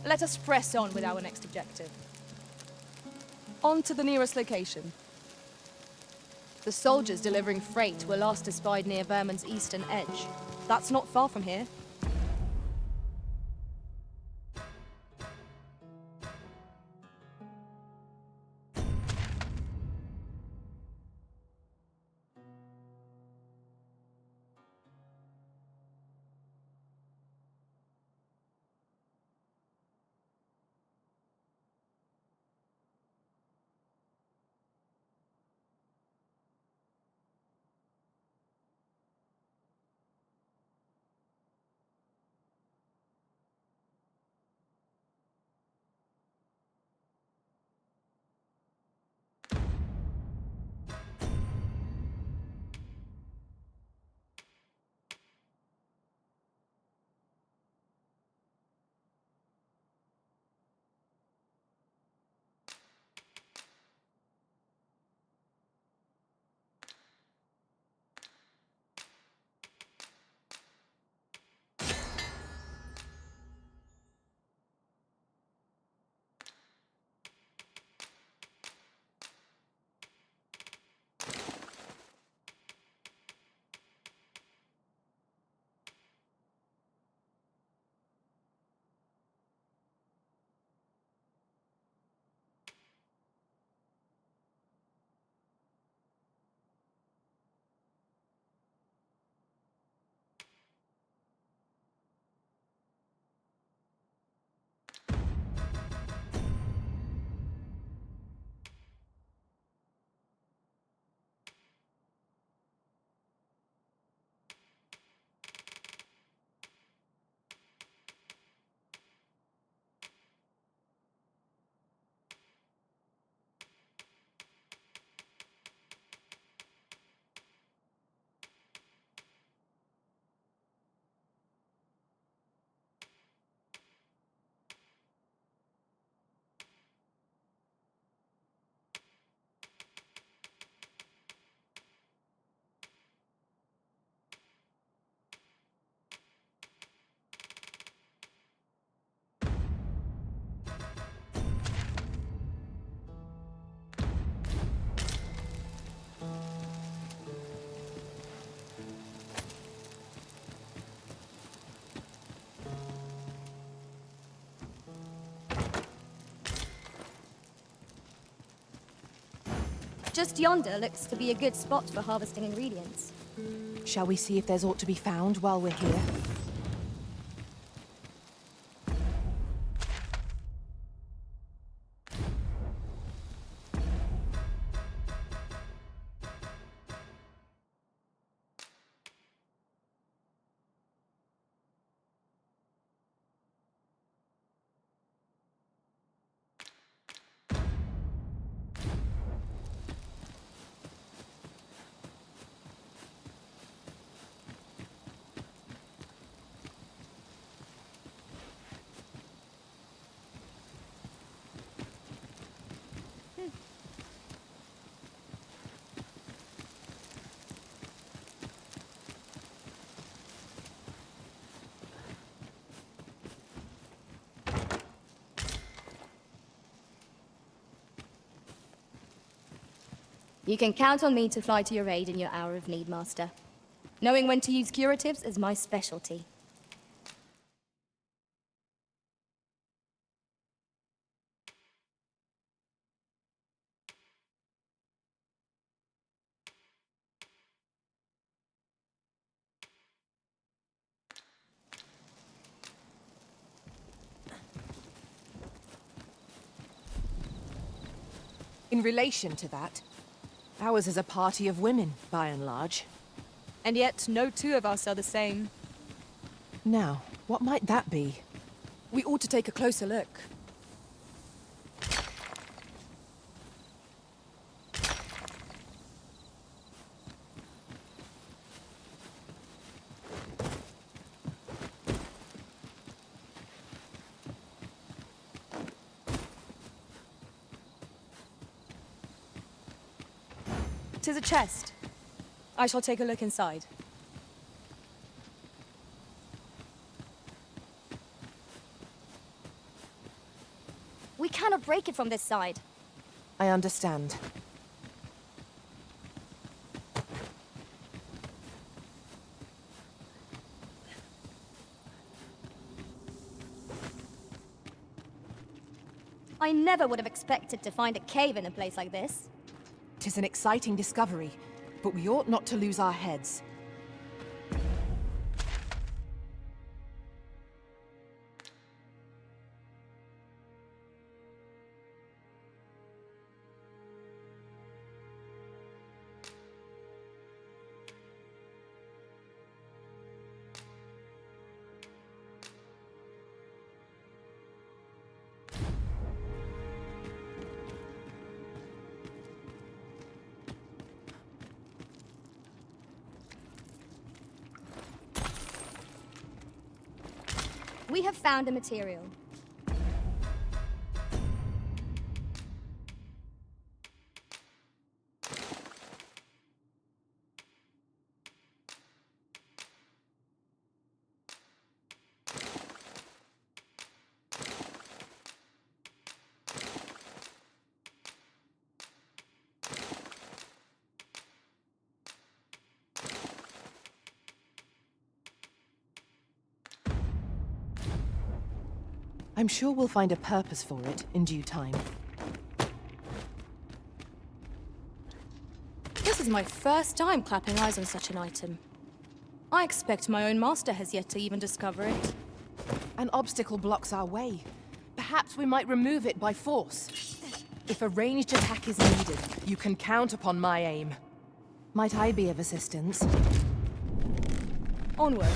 Let us press on with our next objective. On to the nearest location. The soldiers delivering freight were last espied near Vermon's eastern edge. That's not far from here. Just yonder looks to be a good spot for harvesting ingredients. Shall we see if there's aught to be found while we're here? You can count on me to fly to your aid in your hour of need, Master. Knowing when to use curatives is my specialty. In relation to that, ours is a party of women, by and large. And yet, no two of us are the same. Now, what might that be? We ought to take a closer look. "'Tis a chest. I shall take a look inside. We cannot break it from this side. I understand. I never would have expected to find a cave in a place like this. 'Tis an exciting discovery, but we ought not to lose our heads. We have found a material. I'm sure we'll find a purpose for it in due time. This is my first time clapping eyes on such an item. I expect my own master has yet to even discover it. An obstacle blocks our way. Perhaps we might remove it by force. If a ranged attack is needed, you can count upon my aim. Might I be of assistance? Onward.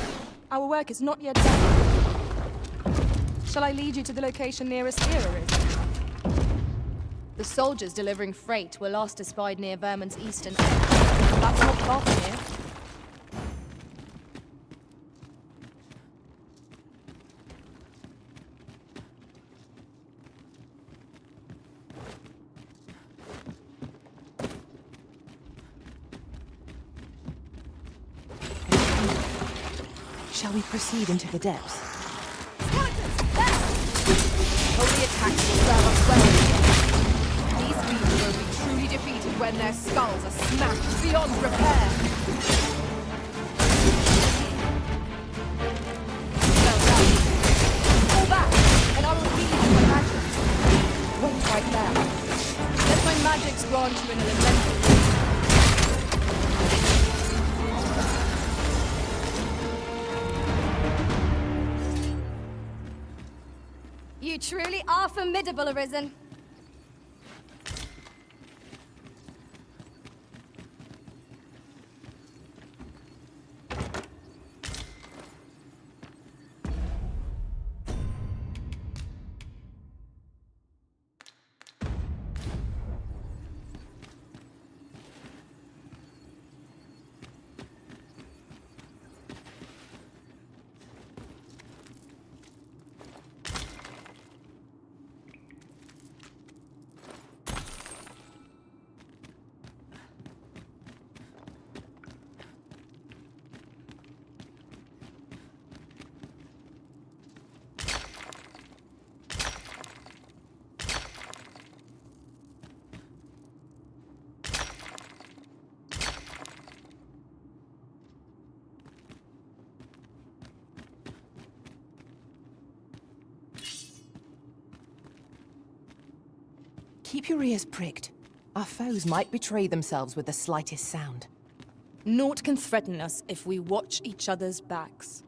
Our work is not yet done. Shall I lead you to the location nearest here, Arisen? The soldiers delivering freight were last espied near Vermon's eastern edge. That's not far from here. Shall we proceed into the depths? Holy attacks will serve us well. These beasts will be truly defeated when their skulls are smashed beyond repair. Well done. Fall back, and I will heal you with my magic. Wait right there. Let my magics grant you an elemental. You truly are formidable, Arisen. Keep your ears pricked. Our foes might betray themselves with the slightest sound. Naught can threaten us if we watch each other's backs.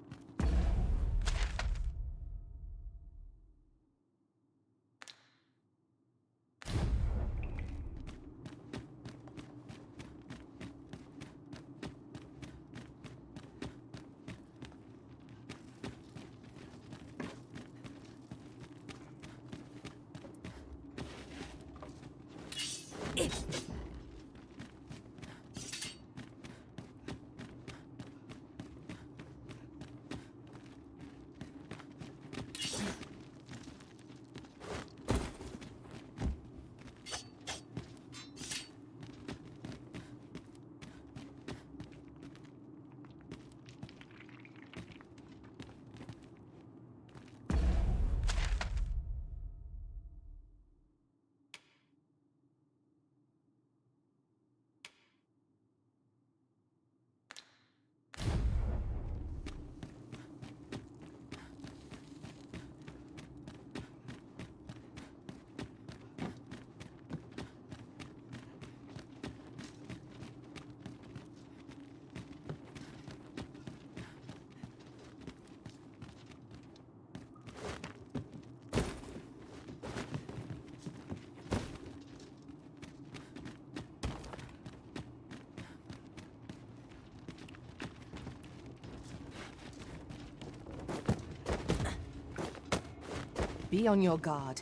Be on your guard.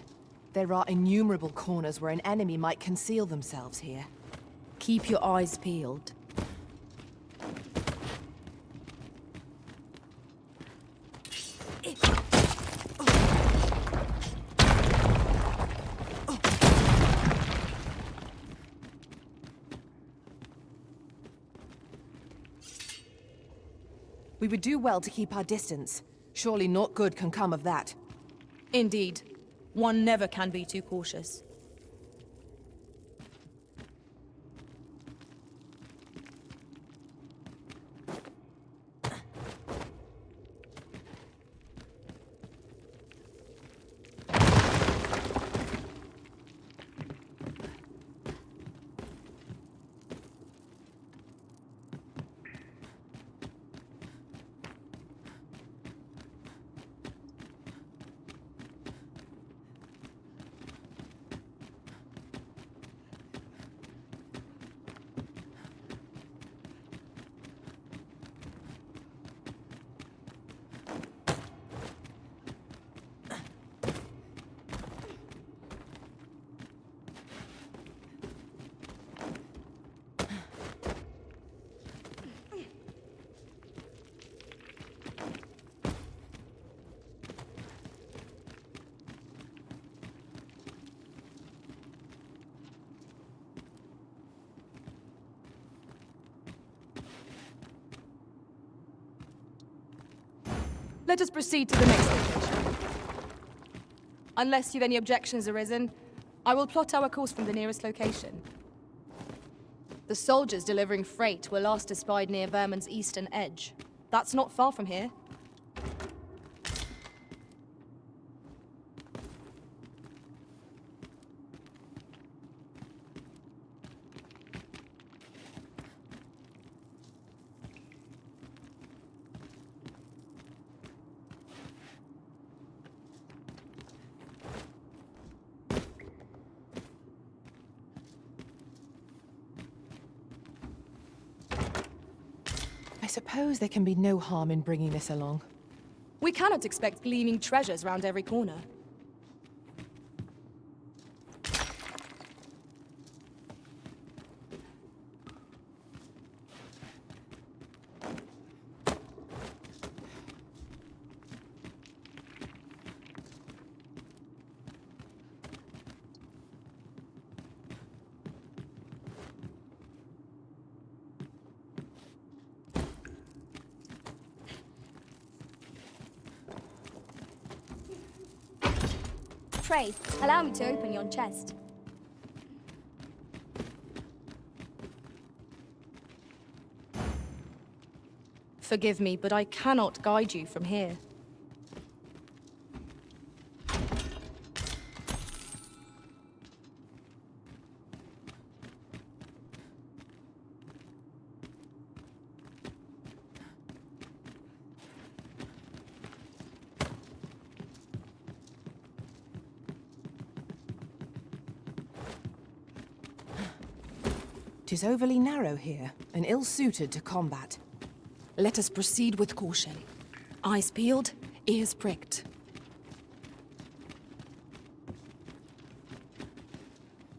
There are innumerable corners where an enemy might conceal themselves here. Keep your eyes peeled. We would do well to keep our distance. Surely naught good can come of that. Indeed. One never can be too cautious. Let us proceed to the next location. Unless you've any objections arisen, I will plot our course from the nearest location. The soldiers delivering freight were last espied near Vermon's eastern edge. That's not far from here. I suppose there can be no harm in bringing this along. We cannot expect gleaming treasures round every corner. Pray, allow me to open yon chest. Forgive me, but I cannot guide you from here. Tis overly narrow here, and ill-suited to combat. Let us proceed with caution. Eyes peeled, ears pricked.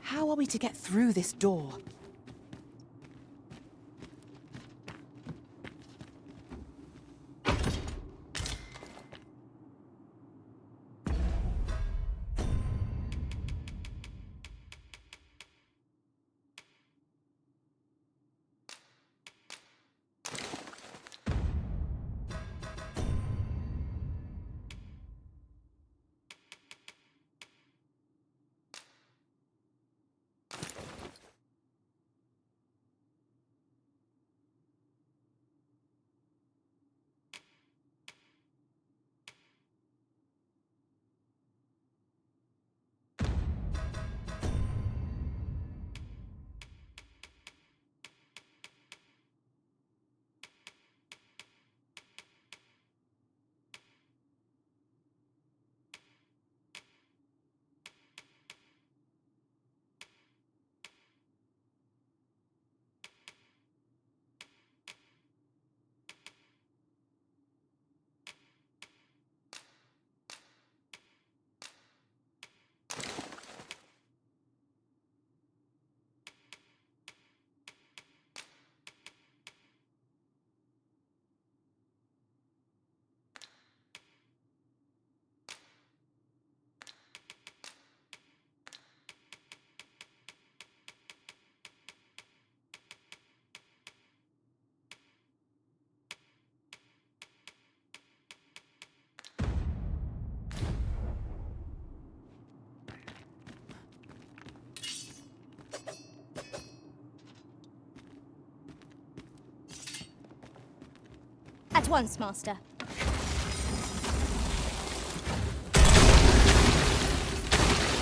How are we to get through this door? At once, Master.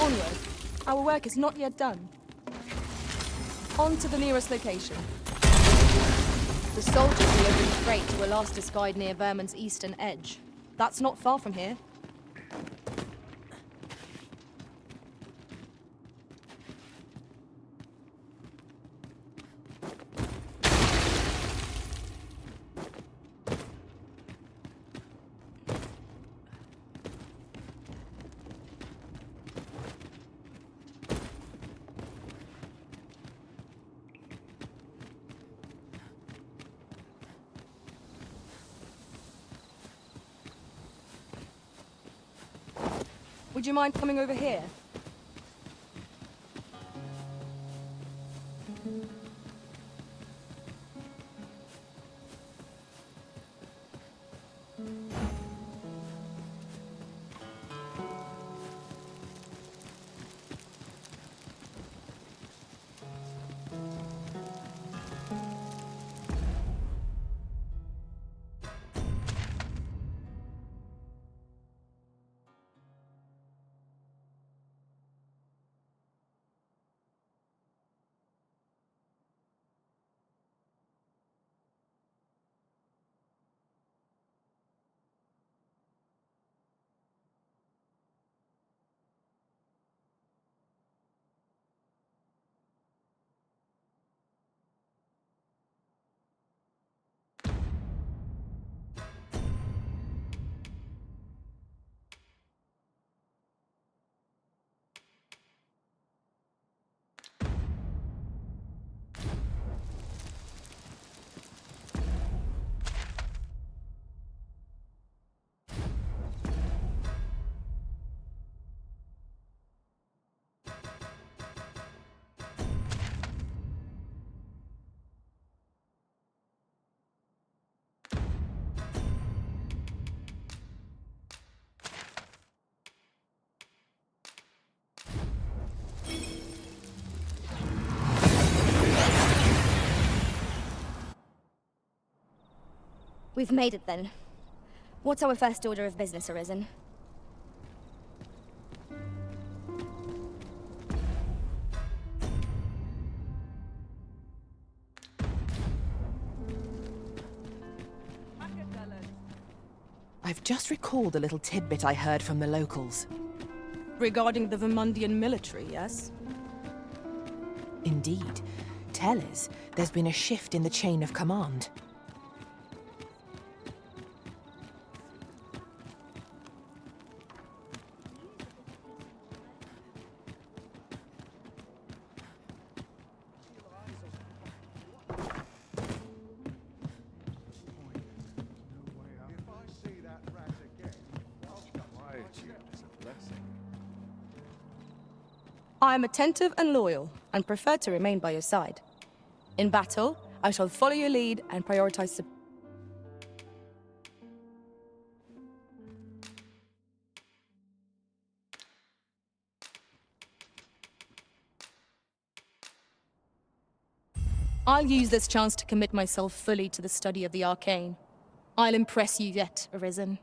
Onward. Our work is not yet done. On to the nearest location. The soldiers delivering freight were last espied near Vermon's eastern edge. That's not far from here. Would you mind coming over here? We've made it then. What's our first order of business, Arisen? I've just recalled a little tidbit I heard from the locals. Regarding the Vermundian military, yes? Indeed. Tell us, there's been a shift in the chain of command. I am attentive and loyal, and prefer to remain by your side. In battle, I shall follow your lead and prioritize support. I'll use this chance to commit myself fully to the study of the arcane. I'll impress you yet, Arisen.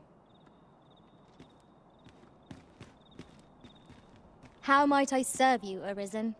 How might I serve you, Arisen?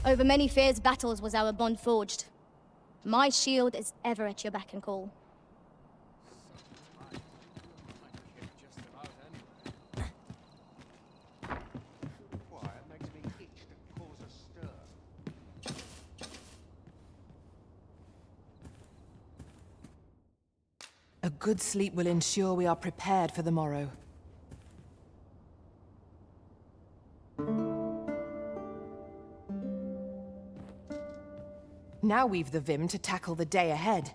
Over many fierce battles was our bond forged. My shield is ever at your beck and call. A good sleep will ensure we are prepared for the morrow. Now we've the vim to tackle the day ahead.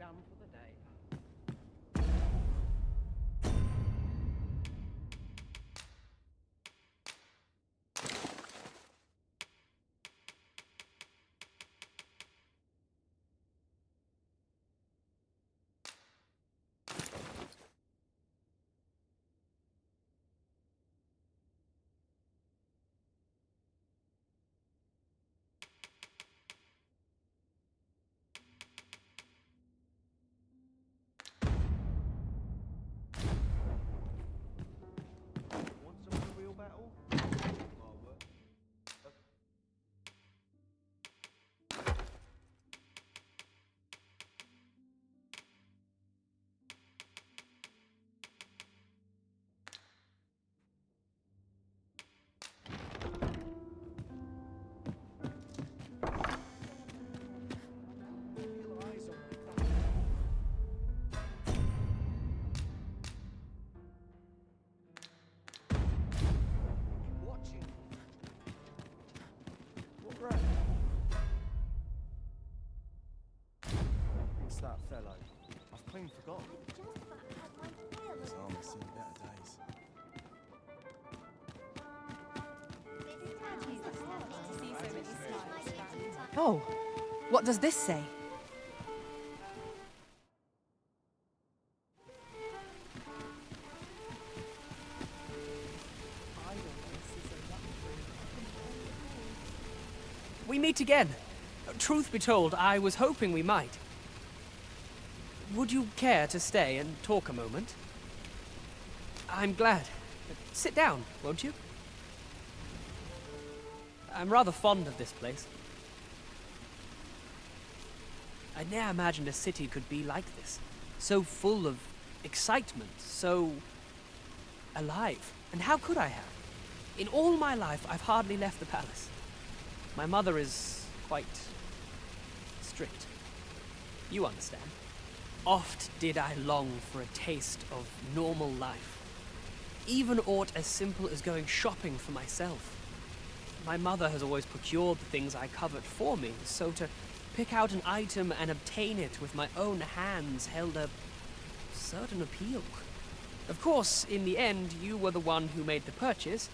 done for the day. Want some of the real battle? Oh, well. Feel eyes on me. Watching. What right? It's that fellow. I've clean forgotten. His armor's seen better days. Oh, what does this say? We meet again. Truth be told, I was hoping we might. Would you care to stay and talk a moment? I'm glad. Sit down, won't you? I'm rather fond of this place. I ne'er imagined a city could be like this. So full of excitement, so alive. And how could I have? In all my life, I've hardly left the palace. My mother is quite strict. You understand. Oft did I long for a taste of normal life. Even aught as simple as going shopping for myself. My mother has always procured the things I covet for me, so to pick out an item and obtain it with my own hands held a certain appeal. Of course, in the end, you were the one who made the purchase.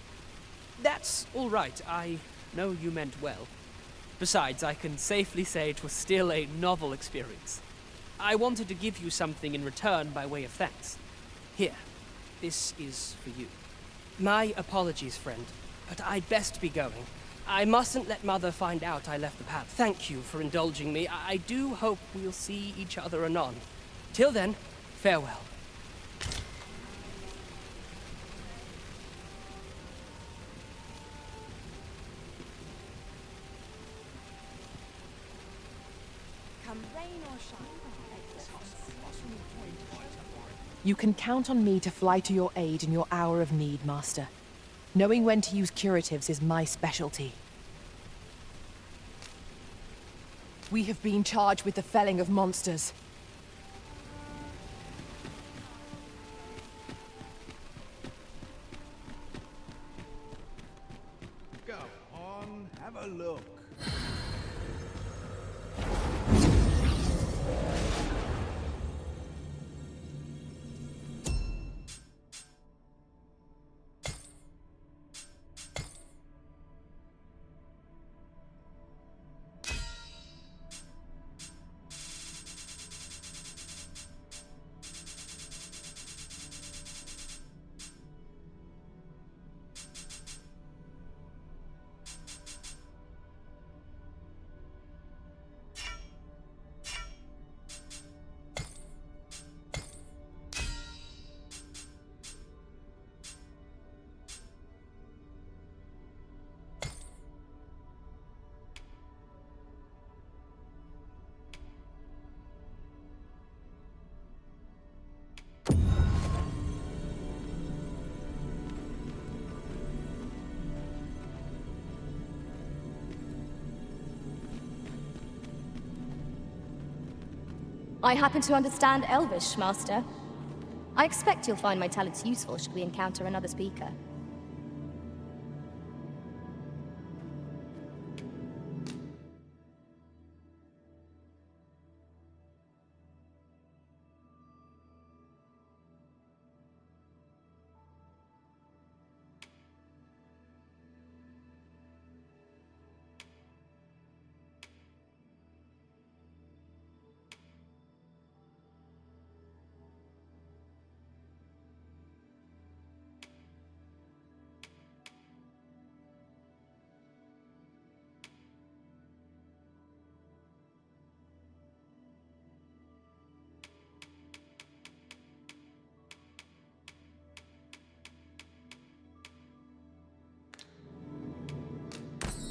That's all right. I know you meant well. Besides, I can safely say it was still a novel experience. I wanted to give you something in return by way of thanks. Here, this is for you. My apologies, friend, but I'd best be going. I mustn't let Mother find out I left the palace. Thank you for indulging me. I do hope we'll see each other anon. Till then, farewell. Come rain or shine. You can count on me to fly to your aid in your hour of need, Master. Knowing when to use curatives is my specialty. We have been charged with the felling of monsters. Go on, have a look. I happen to understand Elvish, Master. I expect you'll find my talents useful should we encounter another speaker.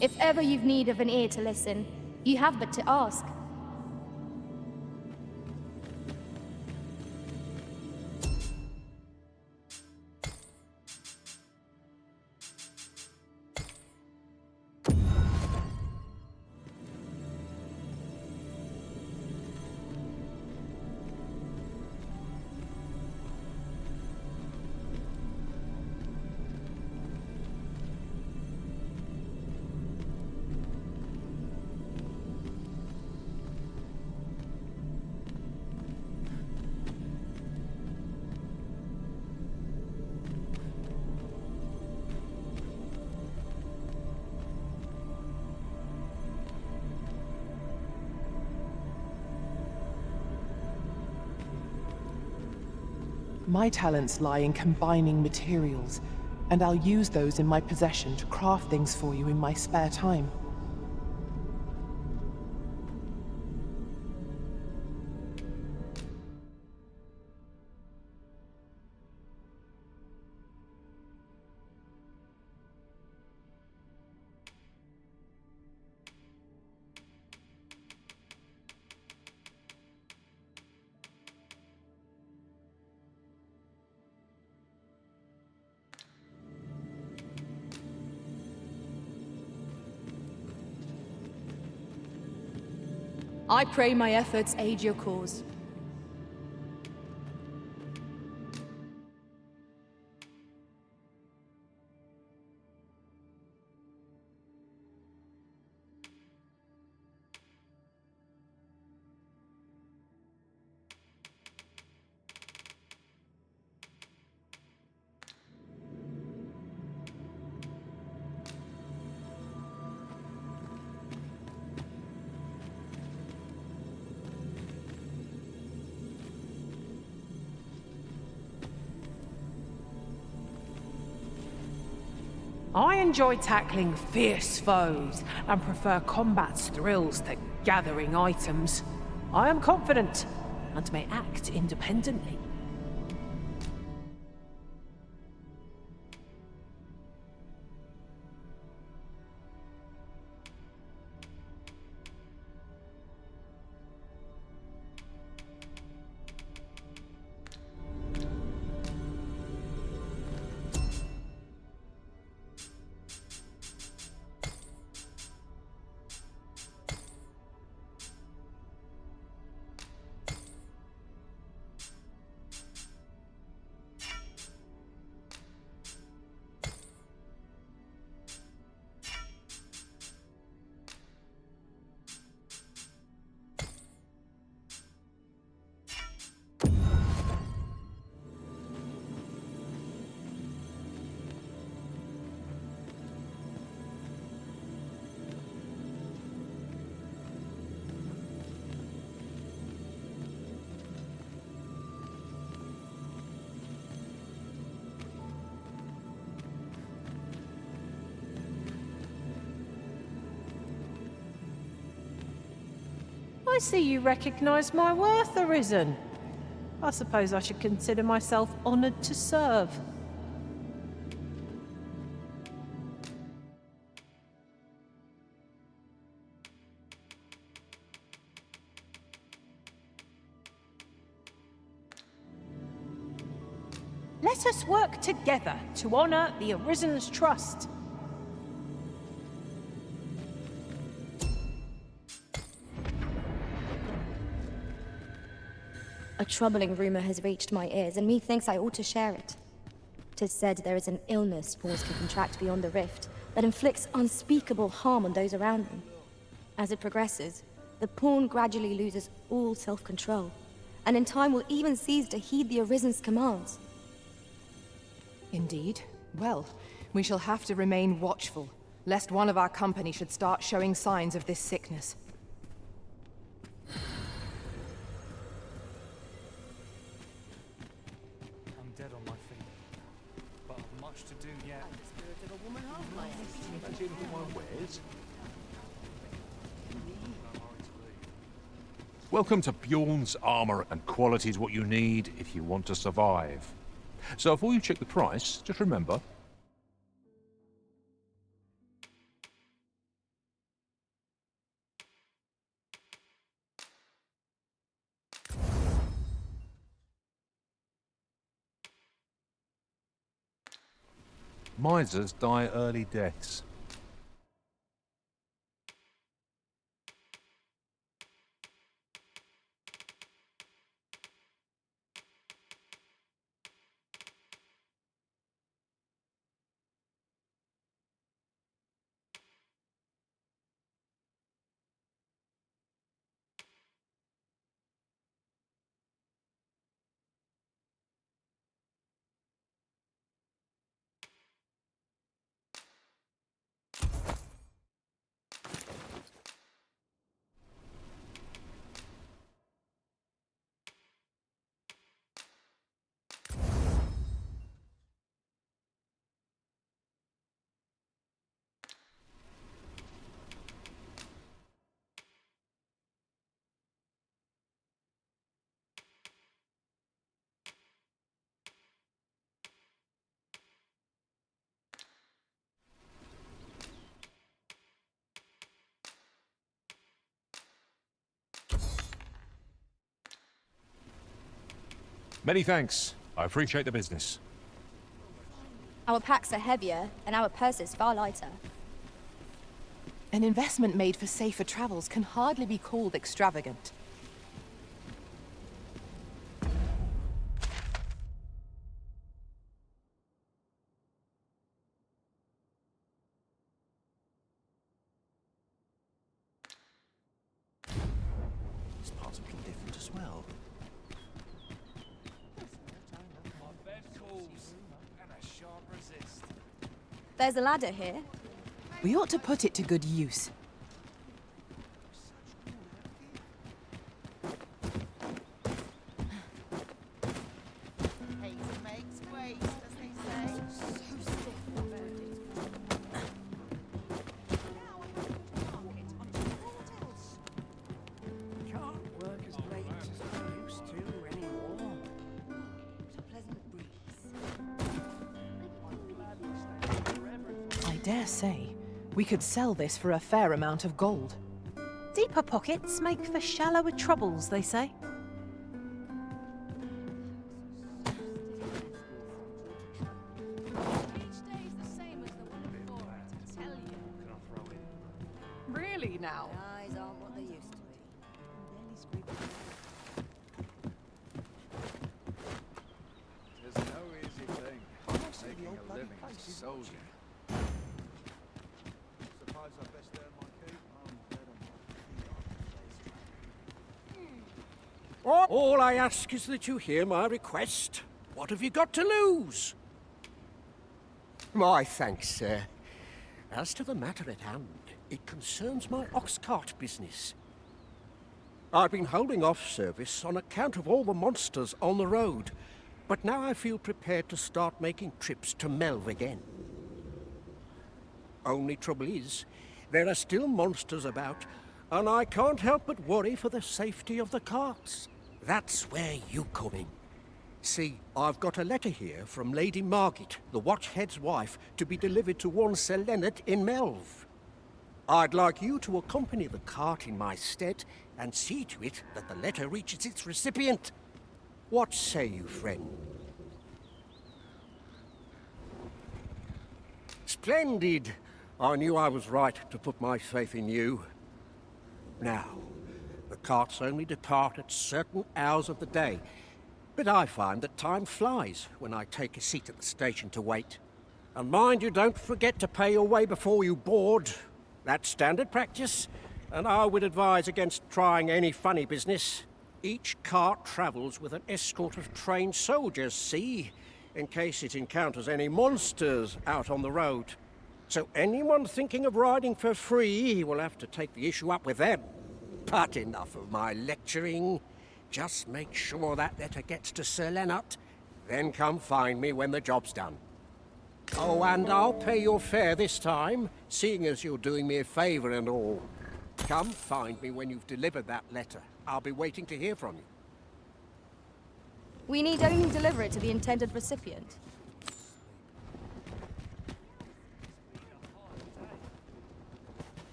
If ever you've need of an ear to listen, you have but to ask. My talents lie in combining materials, and I'll use those in my possession to craft things for you in my spare time. I pray my efforts aid your cause. I enjoy tackling fierce foes and prefer combat's thrills to gathering items. I am confident and may act independently. I see you recognize my worth, Arisen. I suppose I should consider myself honored to serve. Let us work together to honor the Arisen's trust. A troubling rumor has reached my ears, and methinks I ought to share it. 'Tis said there is an illness spores can contract beyond the rift that inflicts unspeakable harm on those around them. As it progresses, the pawn gradually loses all self-control, and in time will even cease to heed the Arisen's commands. Indeed. Well, we shall have to remain watchful, lest one of our company should start showing signs of this sickness. I'm dead on my feet, but I've much to do yet. Welcome to Bjorn's Armor, and quality is what you need if you want to survive. So before you check the price, just remember, Misers die early deaths. Many thanks. I appreciate the business. Our packs are heavier, and our purses far lighter. An investment made for safer travels can hardly be called extravagant. This part's a bit different as well. There's a ladder here. We ought to put it to good use. I dare say, we could sell this for a fair amount of gold. Deeper pockets make for shallower troubles, they say. Really now? Eyes aren't what they used to be. There's no easy thing, making a living as a soldier. Suppose I best earn my keep. All I ask is that you hear my request. What have you got to lose? My thanks, sir. As to the matter at hand, it concerns my Oxcart business. I've been holding off service on account of all the monsters on the road, but now I feel prepared to start making trips to Melve again. Only trouble is, there are still monsters about, and I can't help but worry for the safety of the carts. That's where you come in. See, I've got a letter here from Lady Margit, the Watchhead's wife, to be delivered to one Sir Leonard in Melve. I'd like you to accompany the cart in my stead and see to it that the letter reaches its recipient. What say you, friend? Splendid! I knew I was right to put my faith in you. Now, the carts only depart at certain hours of the day, but I find that time flies when I take a seat at the station to wait. And mind you don't forget to pay your way before you board. That's standard practice, and I would advise against trying any funny business. Each cart travels with an escort of trained soldiers, see, in case it encounters any monsters out on the road. So anyone thinking of riding for free will have to take the issue up with them. But enough of my lecturing. Just make sure that letter gets to Sir Leonard, then come find me when the job's done. Oh, and I'll pay your fare this time, seeing as you're doing me a favour and all. Come find me when you've delivered that letter. I'll be waiting to hear from you. We need only deliver it to the intended recipient.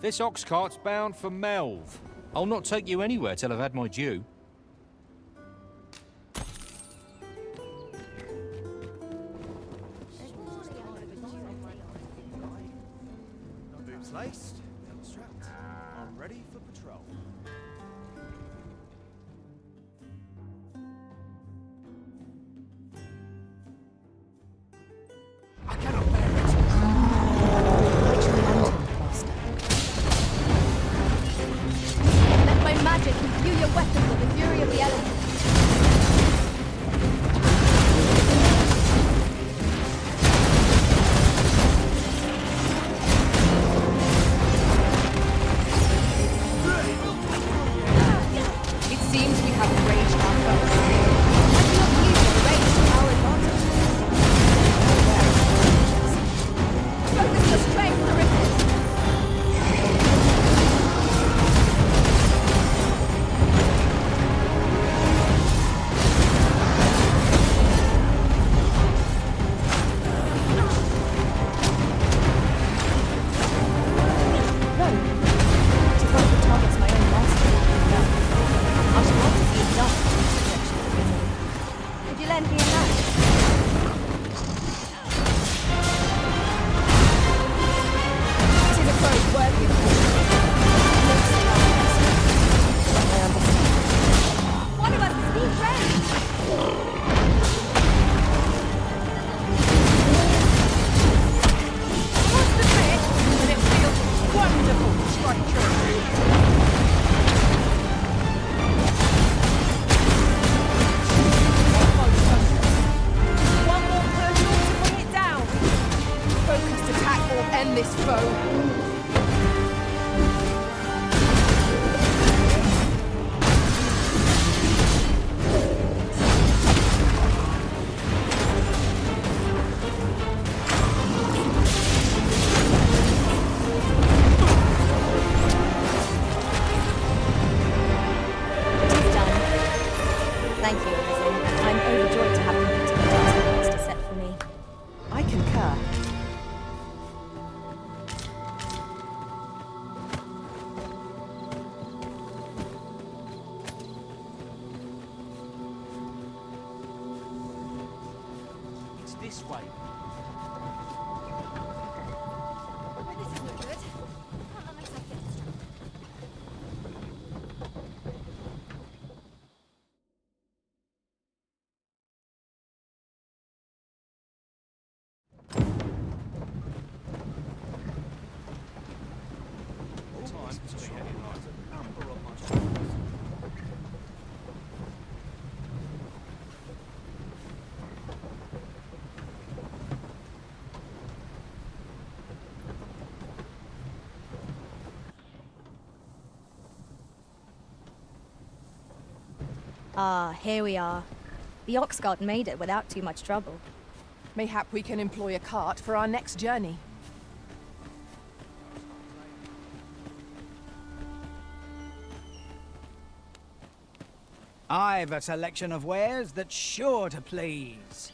This Oxcart's bound for Melve. I'll not take you anywhere till I've had my due. seems we have enraged our foes. Let's not use our range to our advantage. Focus your strength, terrific. This way. This is no good. Can't let myself get distracted. Ah, here we are. The Oxcart made it without too much trouble. Mayhap we can employ a cart for our next journey. I've a selection of wares that's sure to please.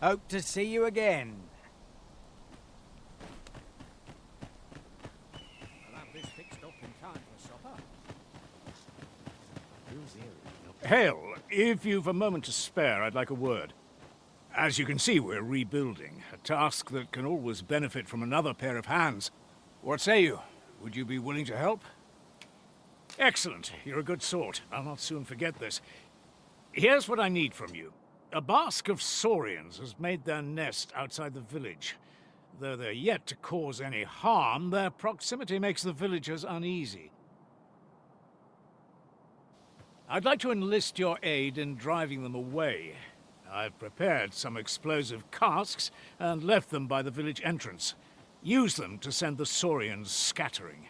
Hope to see you again. I'll have this fixed up in time for supper. Hail, if you've a moment to spare, I'd like a word. As you can see, we're rebuilding, a task that can always benefit from another pair of hands. What say you? Would you be willing to help? Excellent. You're a good sort. I'll not soon forget this. Here's what I need from you. A bask of saurians has made their nest outside the village. Though they're yet to cause any harm, their proximity makes the villagers uneasy. I'd like to enlist your aid in driving them away. I've prepared some explosive casks and left them by the village entrance. Use them to send the saurians scattering.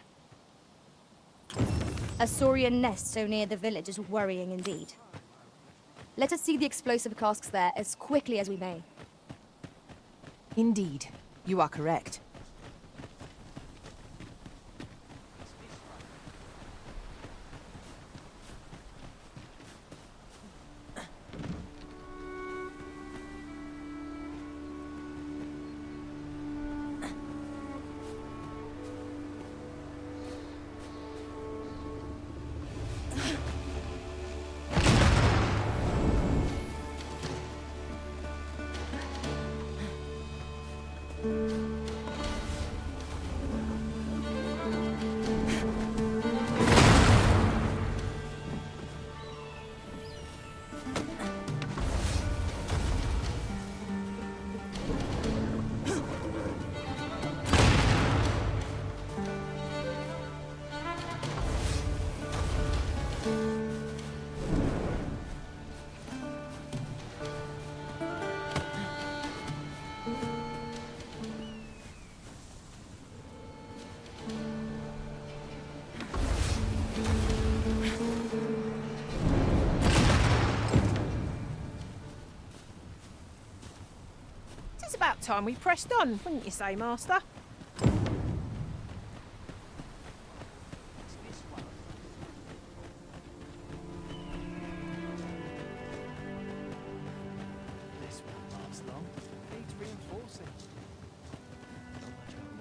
A saurian nest so near the village is worrying indeed. Let us see the explosive casks there as quickly as we may. Indeed, you are correct. time we pressed on, wouldn't you say, Master? This won't last long. Needs reinforcing. Not much going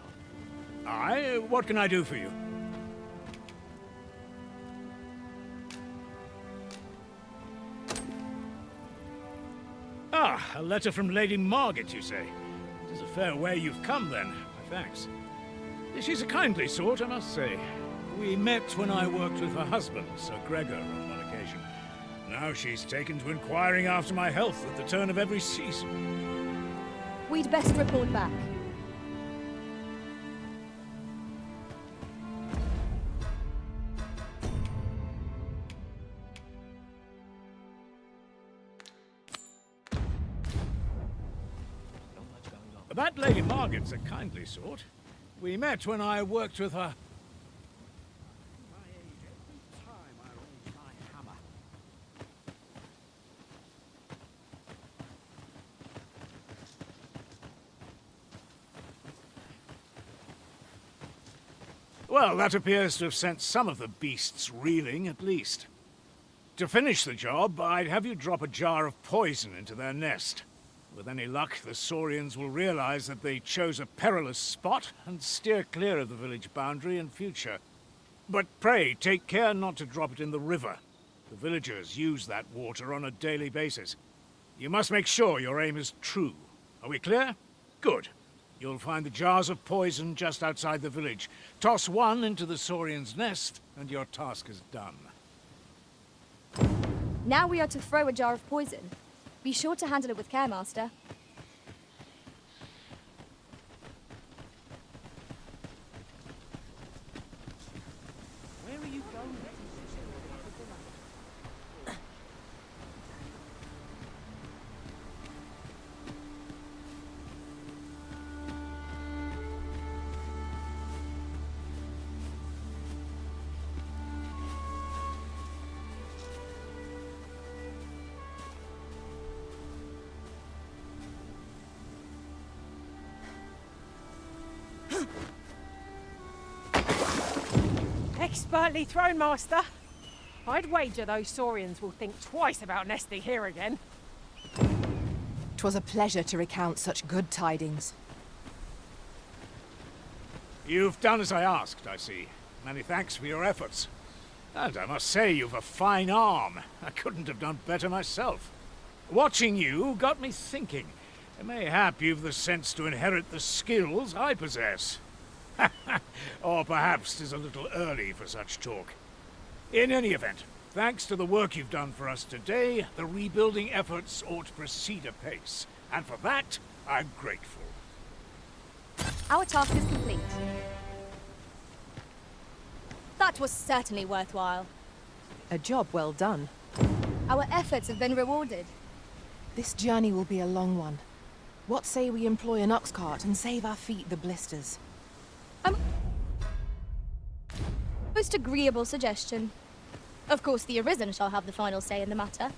on. Aye, what can I do for you? Ah, a letter from Lady Margaret, you say? It is a fair way you've come, then. My thanks. She's a kindly sort, I must say. We met when I worked with her husband, Sir Gregor, on one occasion. Now she's taken to inquiring after my health at the turn of every season. We'd best report back. That Lady Margaret's a kindly sort. We met when I worked with her. Well, that appears to have sent some of the beasts reeling, at least. To finish the job, I'd have you drop a jar of poison into their nest. With any luck, the Saurians will realize that they chose a perilous spot and steer clear of the village boundary in future. But pray, take care not to drop it in the river. The villagers use that water on a daily basis. You must make sure your aim is true. Are we clear? Good. You'll find the jars of poison just outside the village. Toss one into the Saurian's nest, and your task is done. Now we are to throw a jar of poison. Be sure to handle it with care, Master. Where are you going? Expertly thrown, Master. I'd wager those Saurians will think twice about nesting here again. 'Twas a pleasure to recount such good tidings. You've done as I asked, I see. Many thanks for your efforts. And I must say, you've a fine arm. I couldn't have done better myself. Watching you got me thinking. Mayhap you've the sense to inherit the skills I possess. Or perhaps 'tis a little early for such talk. In any event, thanks to the work you've done for us today, the rebuilding efforts ought to proceed apace. And for that, I'm grateful. Our task is complete. That was certainly worthwhile. A job well done. Our efforts have been rewarded. This journey will be a long one. What say we employ an Oxcart and save our feet the blisters? Most agreeable suggestion. Of course, the Arisen shall have the final say in the matter.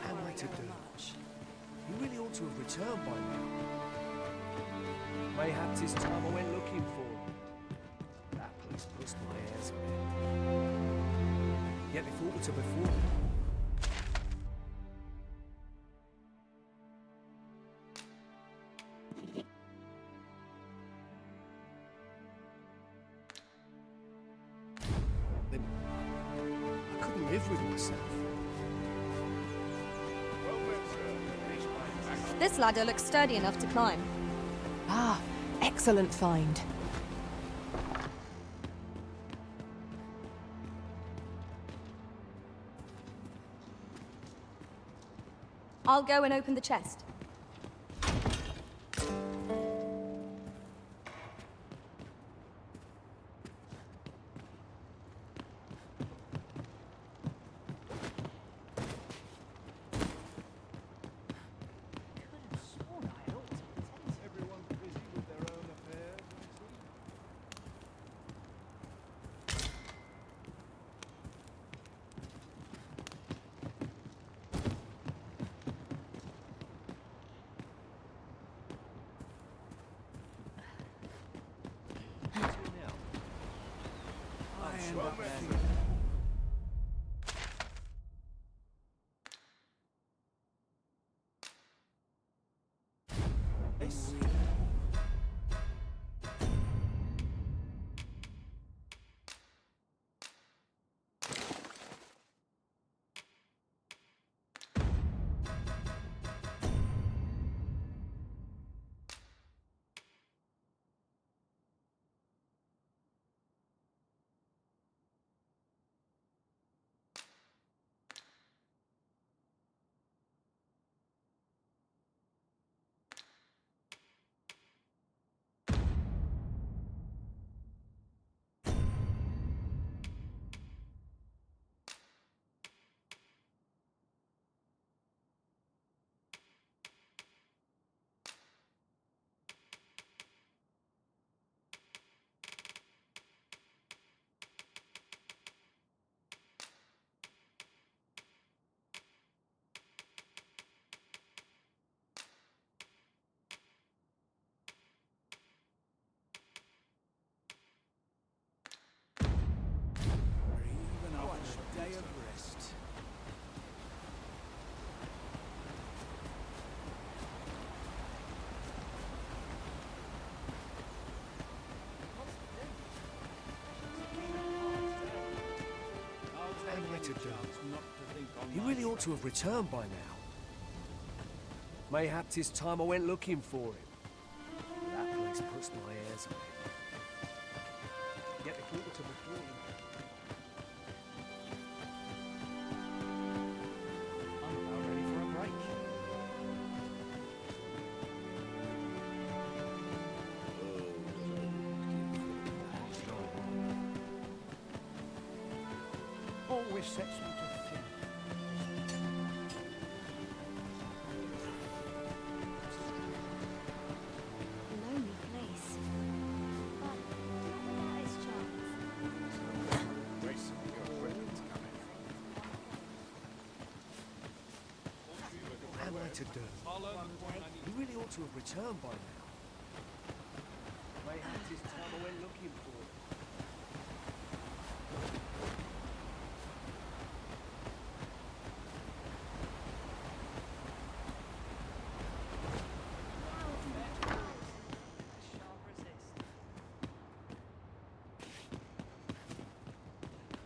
How am I to do? You really ought to have returned by now. Mayhap 'tis time I went looking for him. That place puts my hairs on Yet they thought to before. Then I couldn't live with myself. This ladder looks sturdy enough to climb. Ah, excellent find. I'll go and open the chest. stand up there. Even after a day of rest. He really ought to have returned by now. Mayhaps it's time I went looking for him. That place puts my hairs on it. Get the quarter to the floor. I'm about ready for a break. Always sets me to think. A lonely place. But not without its charms. Jason, your equipment's coming. What am I to do? He really ought to have returned by now. Mayhaps it's time I went looking for him.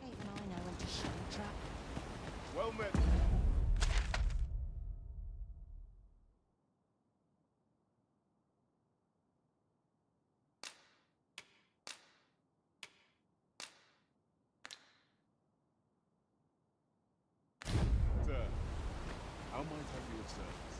Even I know when to shut the trap. Well met. Sir, how might I be of service?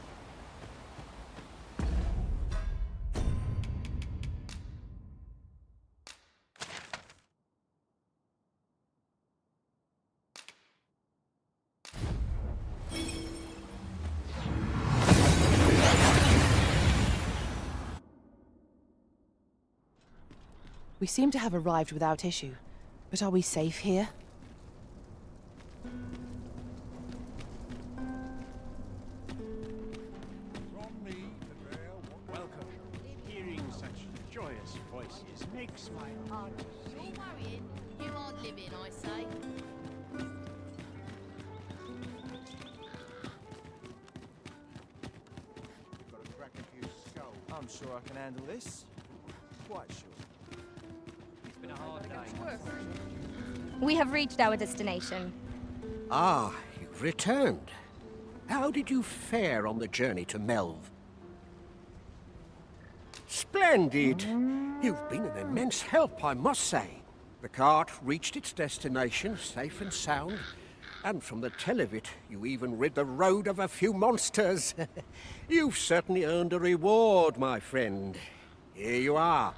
We seem to have arrived without issue. But are we safe here? From me to bear what welcome. Hearing such joyous voices makes my heart You're worrying. You aren't living, I say. got a crack a few skulls. I'm sure I can handle this. Quite sure. It's been a hard day. We have reached our destination. Ah, you've returned. How did you fare on the journey to Melve? Splendid! You've been an immense help, I must say. The cart reached its destination safe and sound, and from the tell of it, you even rid the road of a few monsters. You've certainly earned a reward, my friend. Here you are.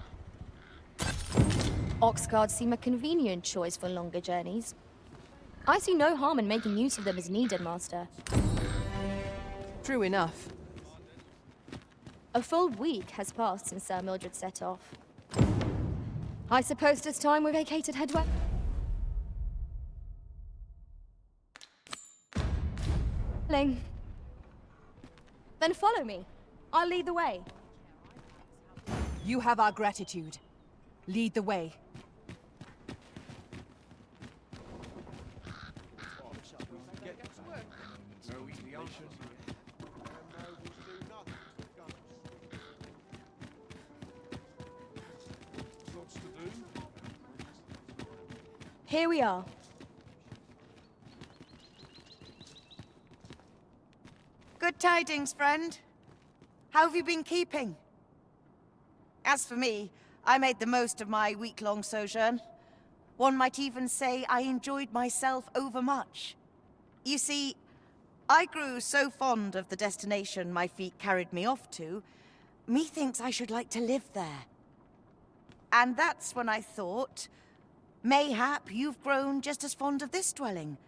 Oxcards seem a convenient choice for longer journeys. I see no harm in making use of them as needed, Master. True enough. A full week has passed since Sir Mildred set off. I suppose it's time we vacated Headway. Then follow me. I'll lead the way. You have our gratitude. Lead the way. population, and nobles do nothing but guns. Lots to do. Here we are. Good tidings, friend. How have you been keeping? As for me, I made the most of my week-long sojourn. One might even say I enjoyed myself overmuch. You see, I grew so fond of the destination my feet carried me off to, methinks I should like to live there. And that's when I thought, mayhap you've grown just as fond of this dwelling.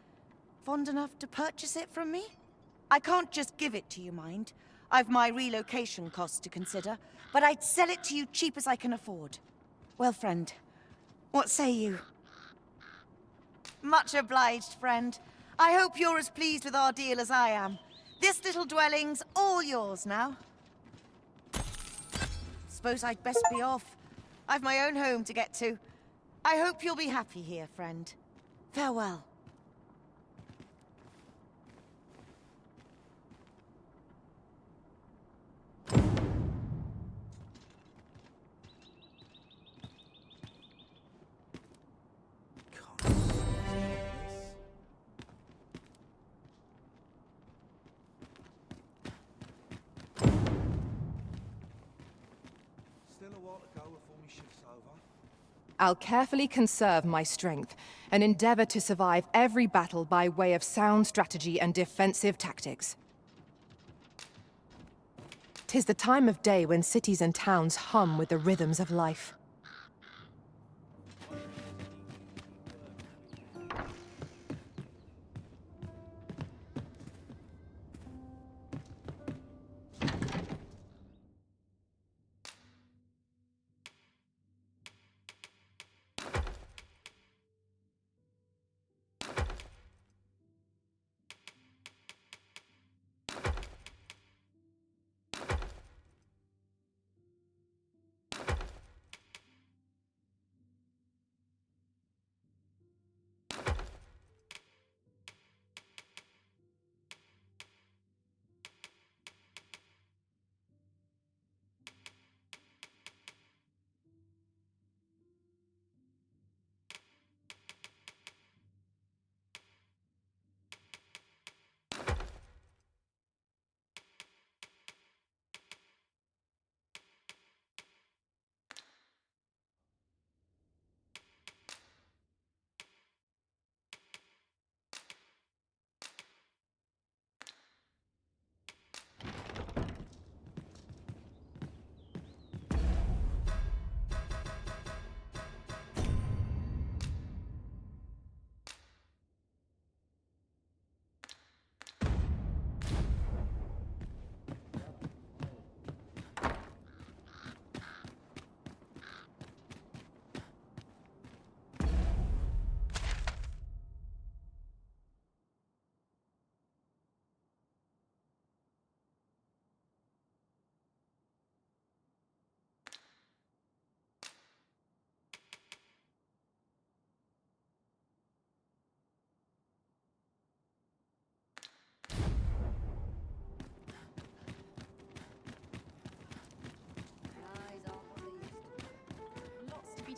Fond enough to purchase it from me? I can't just give it to you, mind. I've my relocation costs to consider, but I'd sell it to you cheap as I can afford. Well, friend, what say you? Much obliged, friend. I hope you're as pleased with our deal as I am. This little dwelling's all yours now. Suppose I'd best be off. I've my own home to get to. I hope you'll be happy here, friend. Farewell. Still a while to go before my shift's over. I'll carefully conserve my strength and endeavor to survive every battle by way of sound strategy and defensive tactics. 'Tis the time of day when cities and towns hum with the rhythms of life.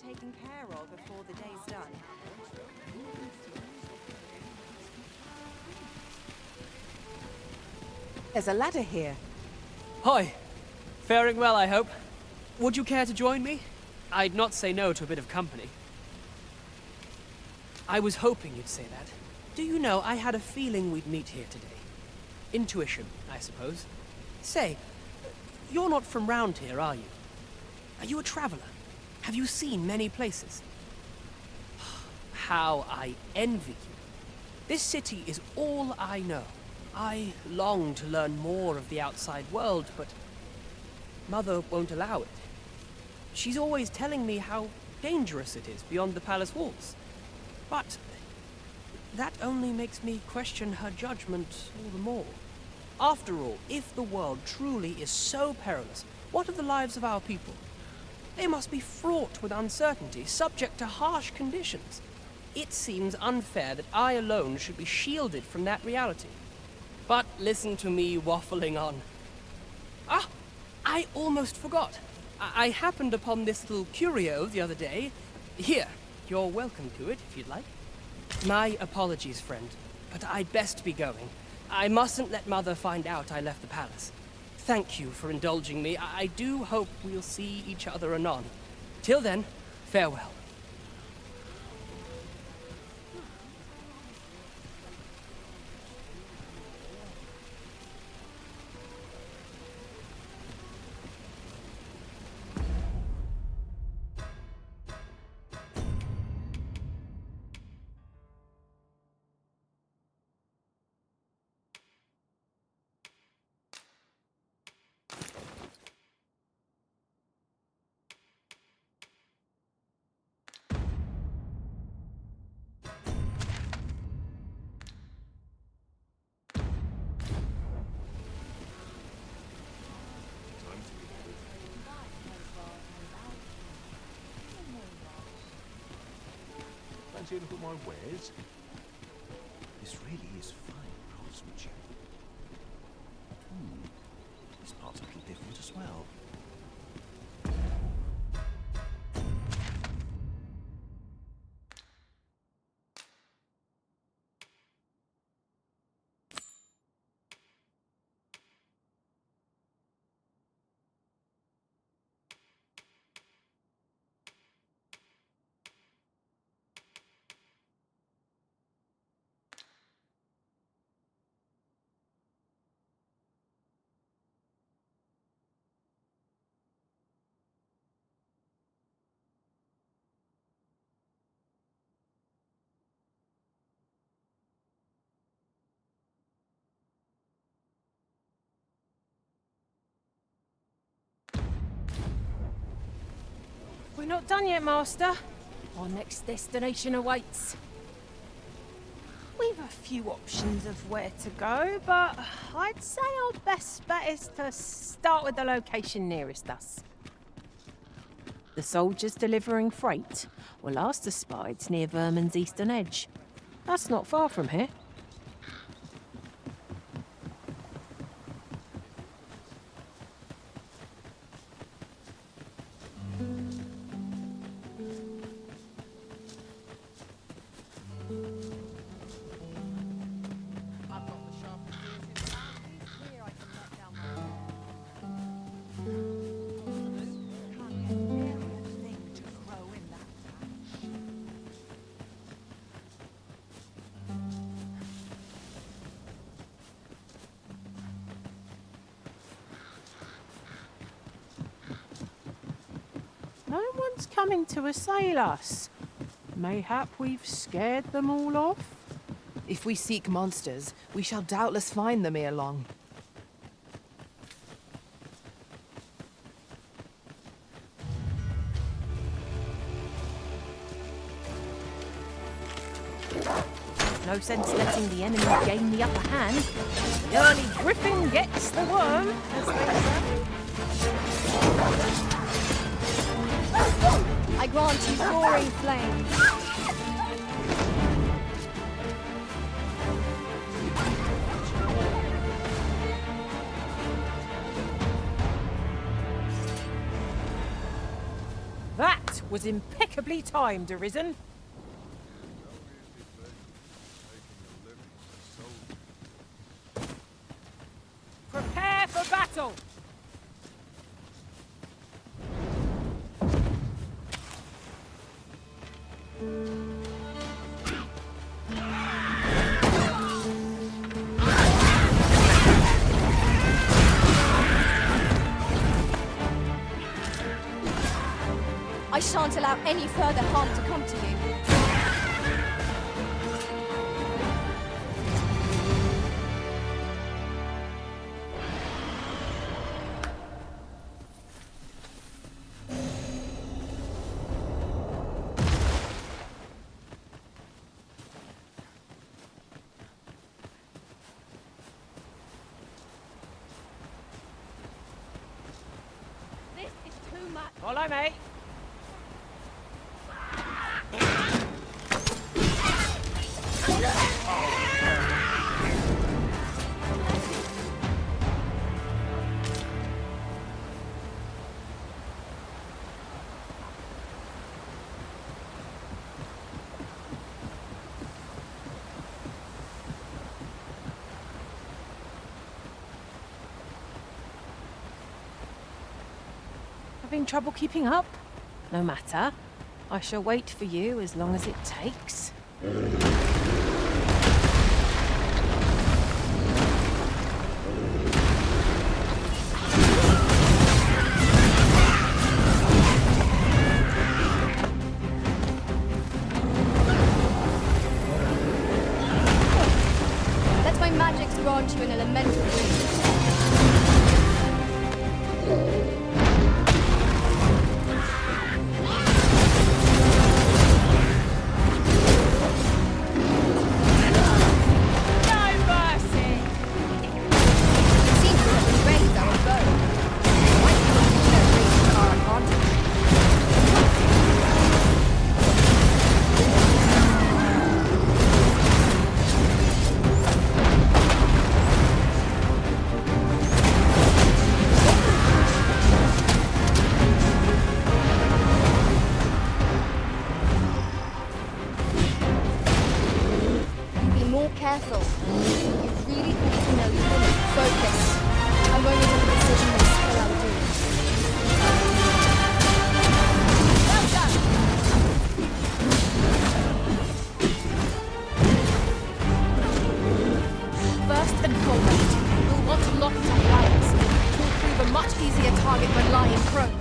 Taken care of before the day's done. There's a ladder here. Hoi! Faring well, I hope. Would you care to join me? I'd not say no to a bit of company. I was hoping you'd say that. Do you know, I had a feeling we'd meet here today. Intuition, I suppose. Say, you're not from round here, are you? Are you a traveler? Have you seen many places? How I envy you. This city is all I know. I long to learn more of the outside world, but Mother won't allow it. She's always telling me how dangerous it is beyond the palace walls. But that only makes me question her judgment all the more. After all, if the world truly is so perilous, what of the lives of our people? They must be fraught with uncertainty, subject to harsh conditions. It seems unfair that I alone should be shielded from that reality. But listen to me waffling on. Ah, I almost forgot. I happened upon this little curio the other day. Here, you're welcome to it if you'd like. My apologies, friend, but I'd best be going. I mustn't let Mother find out I left the palace. Thank you for indulging me. I do hope we'll see each other anon. Till then, farewell. Fancy a look at my wares? This really is fine craftsmanship. This part's a little different as well. We're not done yet, Master. Our next destination awaits. We've a few options of where to go, but I'd say our best bet is to start with the location nearest us. The soldiers delivering freight were last espied near Vermin's eastern edge. That's not far from here. No one's coming to assail us. Mayhap we've scared them all off? If we seek monsters, we shall doubtless find them ere long. No sense letting the enemy gain the upper hand. The early griffin gets the worm, as they say. I grant you roaring flame. That was impeccably timed, Arisen. Prepare for battle! I shan't allow any further harm to come to you. This is too much. Follow me. Having trouble keeping up? No matter. I shall wait for you as long as it takes. Let my magic grant you an elemental ring. Careful. You really need to know your limit. Focus. I'm going to make a decision that's what I'll do. Well done! First and foremost, you'll want to lock it up lions. It will prove a much easier target when lying prone.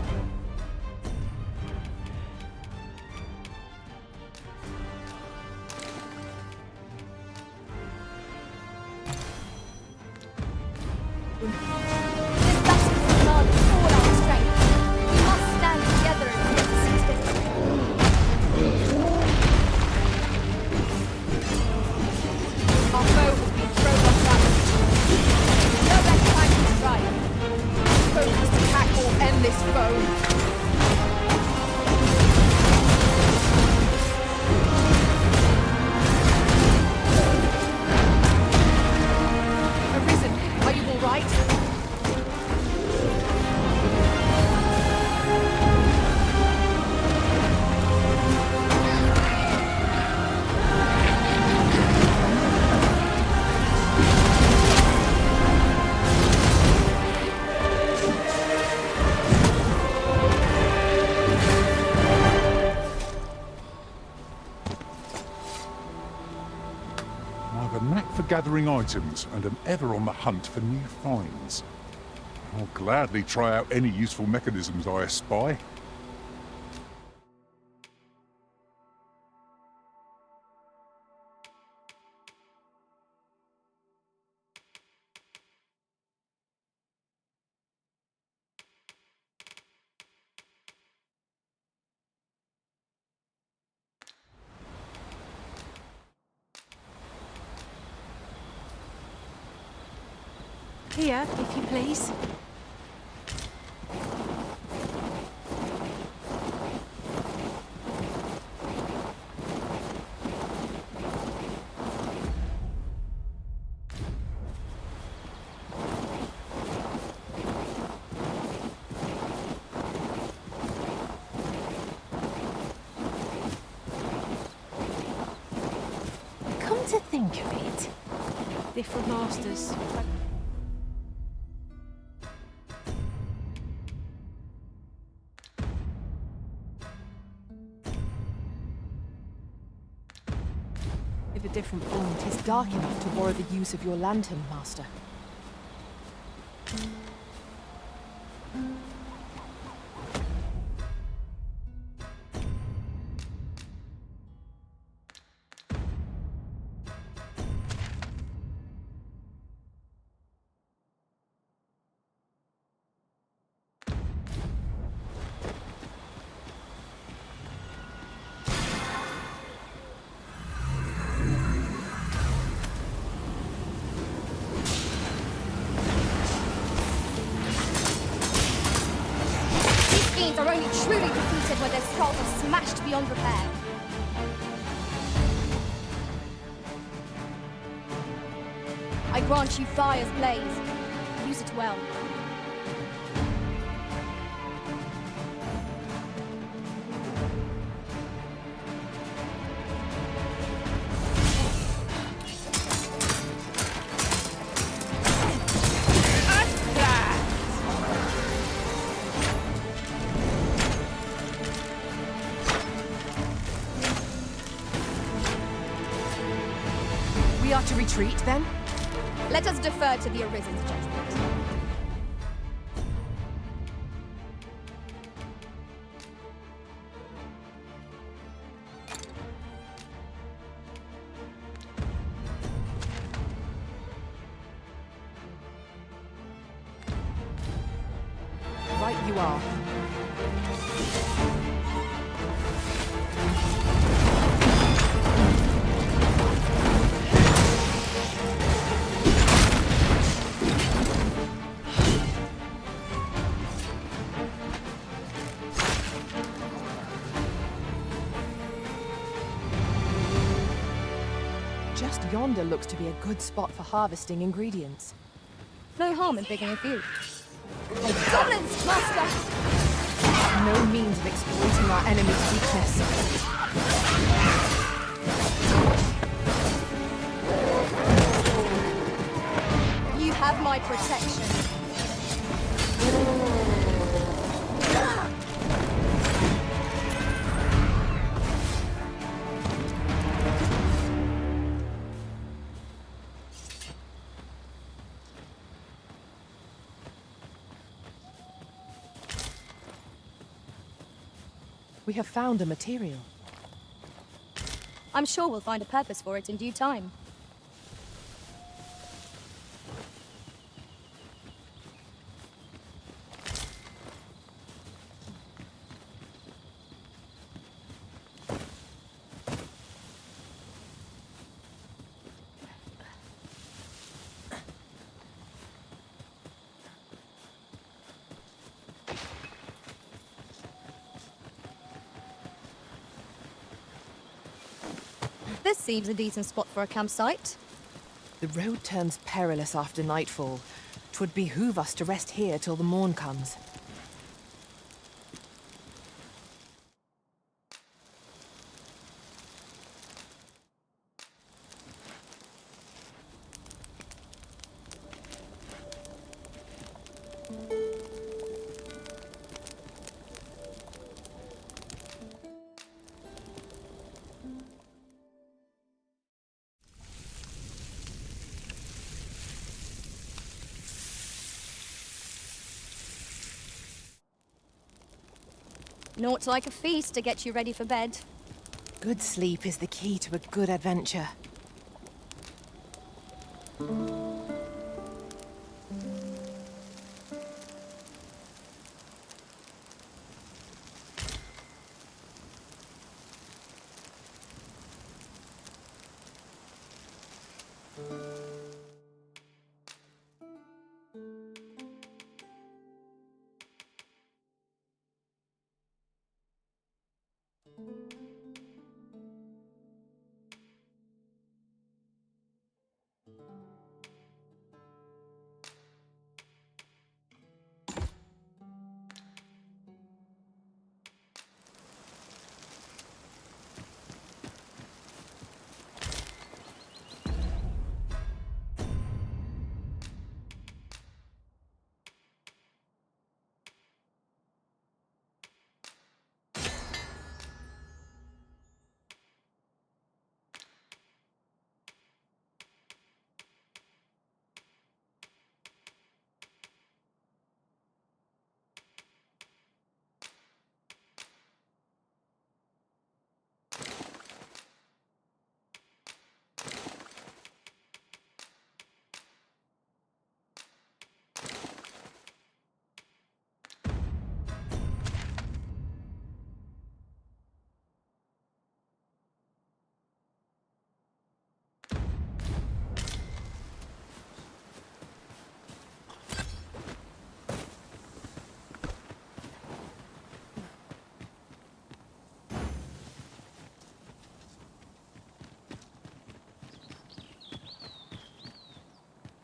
Gathering items and am ever on the hunt for new finds. I'll gladly try out any useful mechanisms I espy. Here, if you please. Come to think of it, different masters. If a different form, 'tis dark enough to borrow the use of your lantern, Master. Are only truly defeated when their skulls are smashed beyond repair. I grant you fire's blaze. Use it well. We are to retreat, then? Let us defer to the Arisen's judgment. Right you are. Just yonder looks to be a good spot for harvesting ingredients. No harm in picking a few. Goblins, Master! No means of exploiting our enemy's weakness. You have my protection. We have found a material. I'm sure we'll find a purpose for it in due time. This seems a decent spot for a campsite. The road turns perilous after nightfall. 'Twould behoove us to rest here till the morn comes. Naught like a feast to get you ready for bed. Good sleep is the key to a good adventure.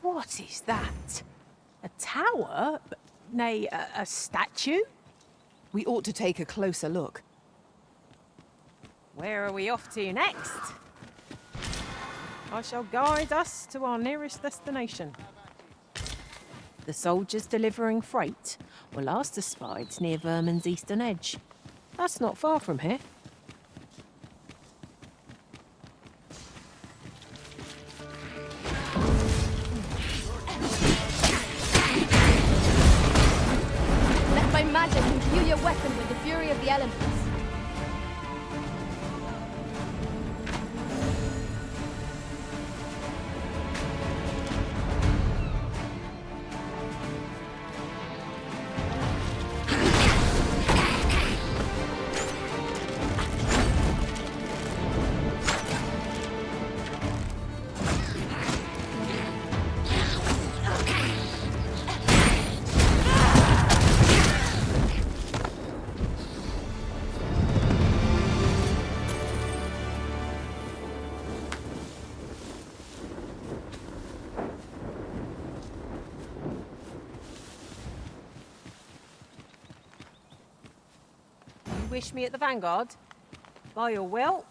What is that? A tower? Nay, a statue? We ought to take a closer look. Where are we off to next? I shall guide us to our nearest destination. The soldiers delivering freight were last espied near Vermin's eastern edge. That's not far from here. a weapon with the fury of the elements. Wish me at the Vanguard? By your will.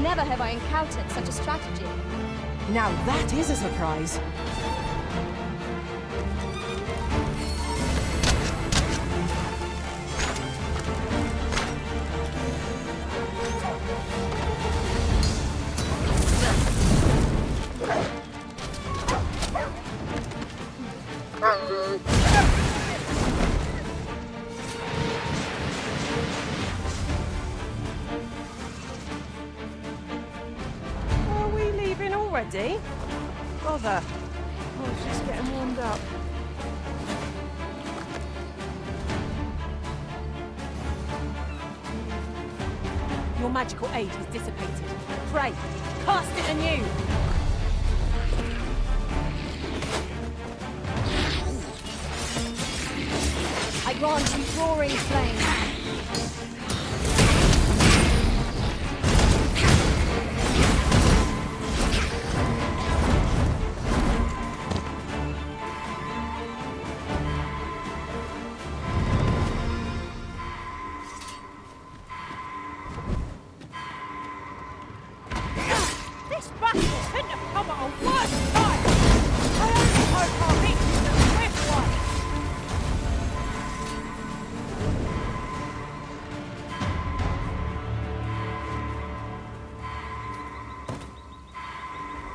Never have I encountered such a strategy. Now that is a surprise. Already? Bother. Oh, it's just getting warmed up. Your magical aid has dissipated. Pray, cast it anew! I grant you roaring flame.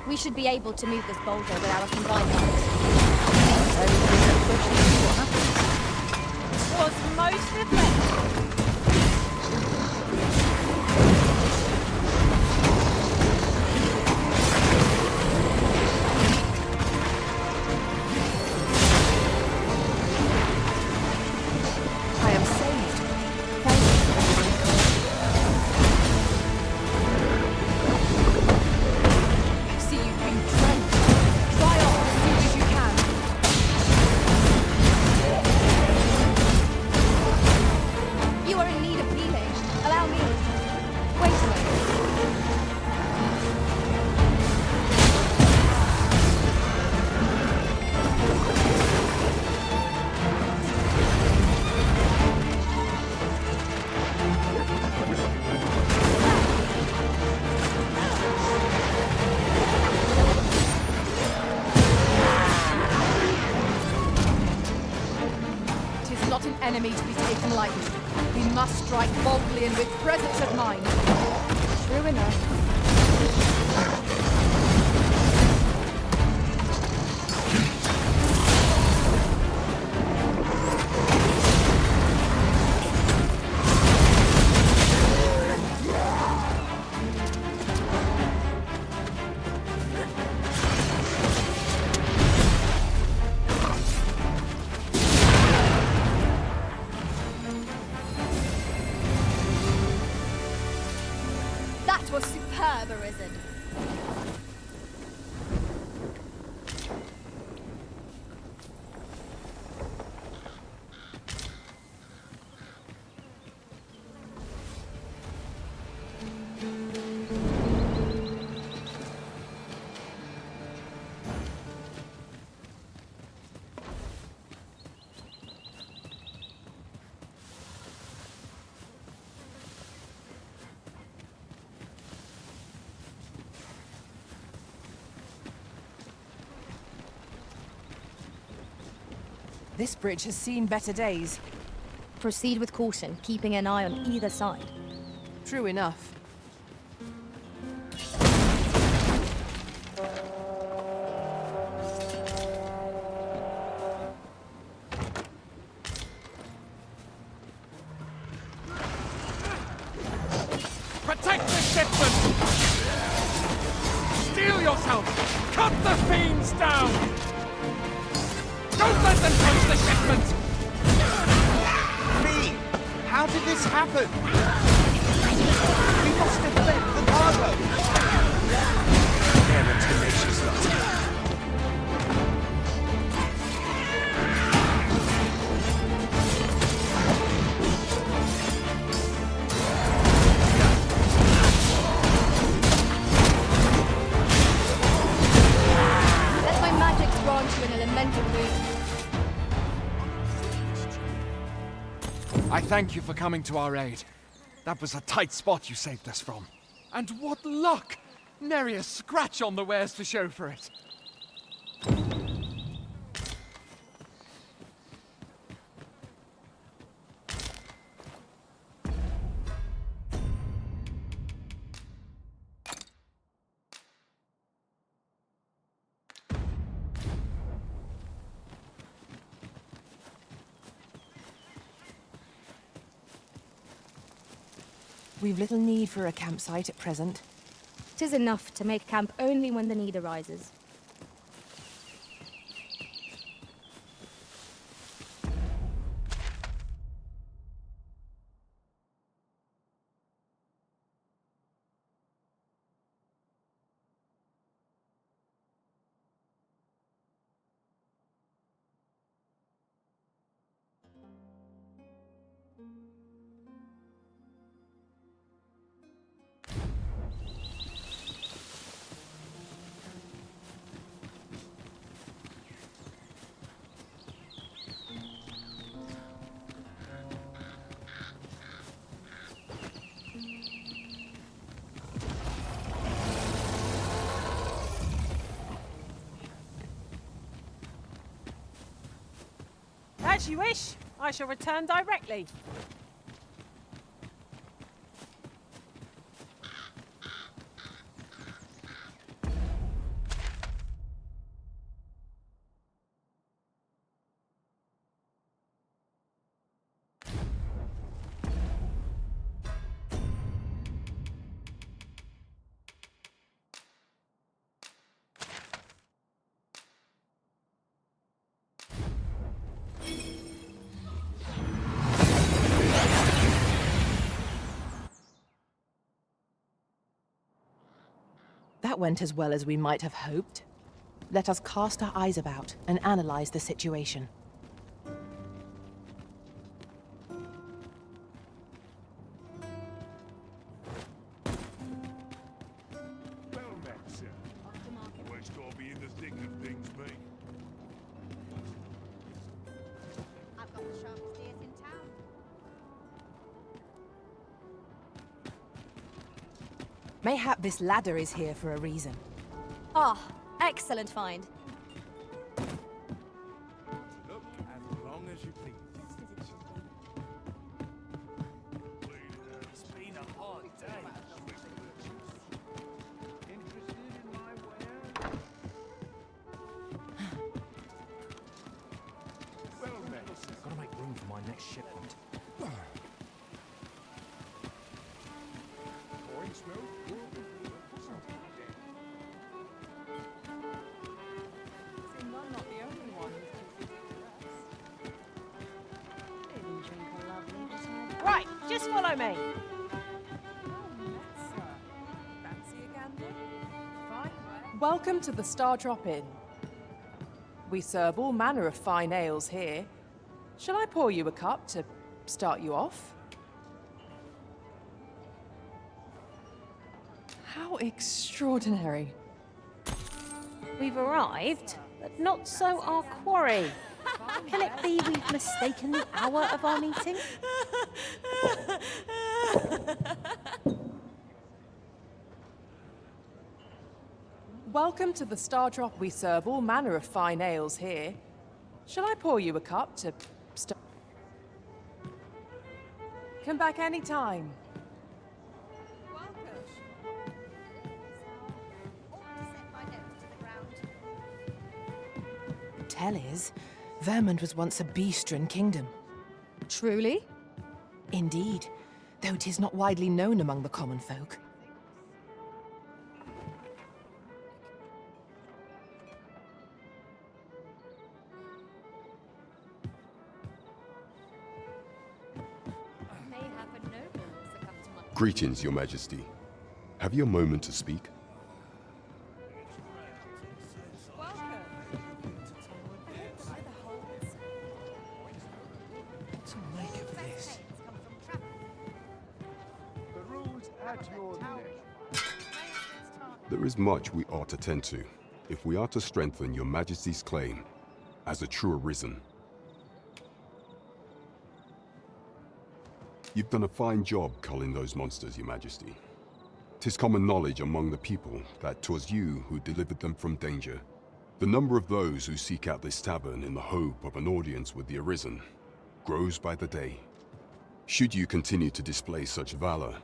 We should be able to move this boulder with our combined efforts. Was most effective. I am saved. Thank you. See, you've been trained. Try on as soon as you can. You are in need of healing. Allow me. Wait a moment. Tis not an enemy to be taken lightly. We must strike boldly and with presence of mind. True enough. That was superb, Arisen. This bridge has seen better days. Proceed with caution, keeping an eye on either side. True enough. Protect the shipment! Steel yourself! Cut the fiends down! Don't let them touch the shipment! Me! How did this happen? We must defend the cargo! They're a tenacious lot. Let my magic grant you an elemental boon. I thank you for coming to our aid. That was a tight spot you saved us from. And what luck! Nary a scratch on the wares to show for it. We've little need for a campsite at present. 'Tis enough to make camp only when the need arises. As you wish. I shall return directly. That went as well as we might have hoped. Let us cast our eyes about and analyze the situation. Well met, sir. Always gotta be in the thick of things, me. I've got the sharpest ears in town. Mayhap this ladder is here for a reason. Ah, excellent find. Look, as long as you please. It's been a hard day. Interested in my wares? Well met. Gotta make room for my next shipment. Coin smell? Right, just follow me. Welcome to the Star Drop Inn. We serve all manner of fine ales here. Shall I pour you a cup to start you off? How extraordinary. We've arrived, but not so our quarry. Can it be we've mistaken the hour of our meeting? Welcome to the Star Drop. We serve all manner of fine ales here. Shall I pour you a cup to stop? Come back any time. Tell is, Vermont was once a beastren kingdom. Truly? Indeed, though it is not widely known among the common folk. Greetings, Your Majesty. Have you a moment to speak? There is much we ought to tend to, if we are to strengthen Your Majesty's claim as a true Arisen. You've done a fine job culling those monsters, Your Majesty. 'Tis common knowledge among the people that 'twas you who delivered them from danger. The number of those who seek out this tavern in the hope of an audience with the Arisen grows by the day. Should you continue to display such valor,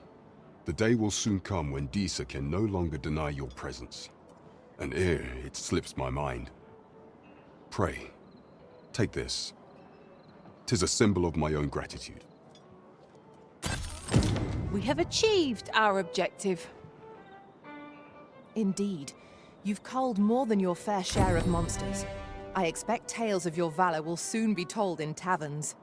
the day will soon come when Disa can no longer deny your presence. And ere it slips my mind, pray, take this. 'Tis a symbol of my own gratitude. We have achieved our objective. Indeed, you've culled more than your fair share of monsters. I expect tales of your valor will soon be told in taverns.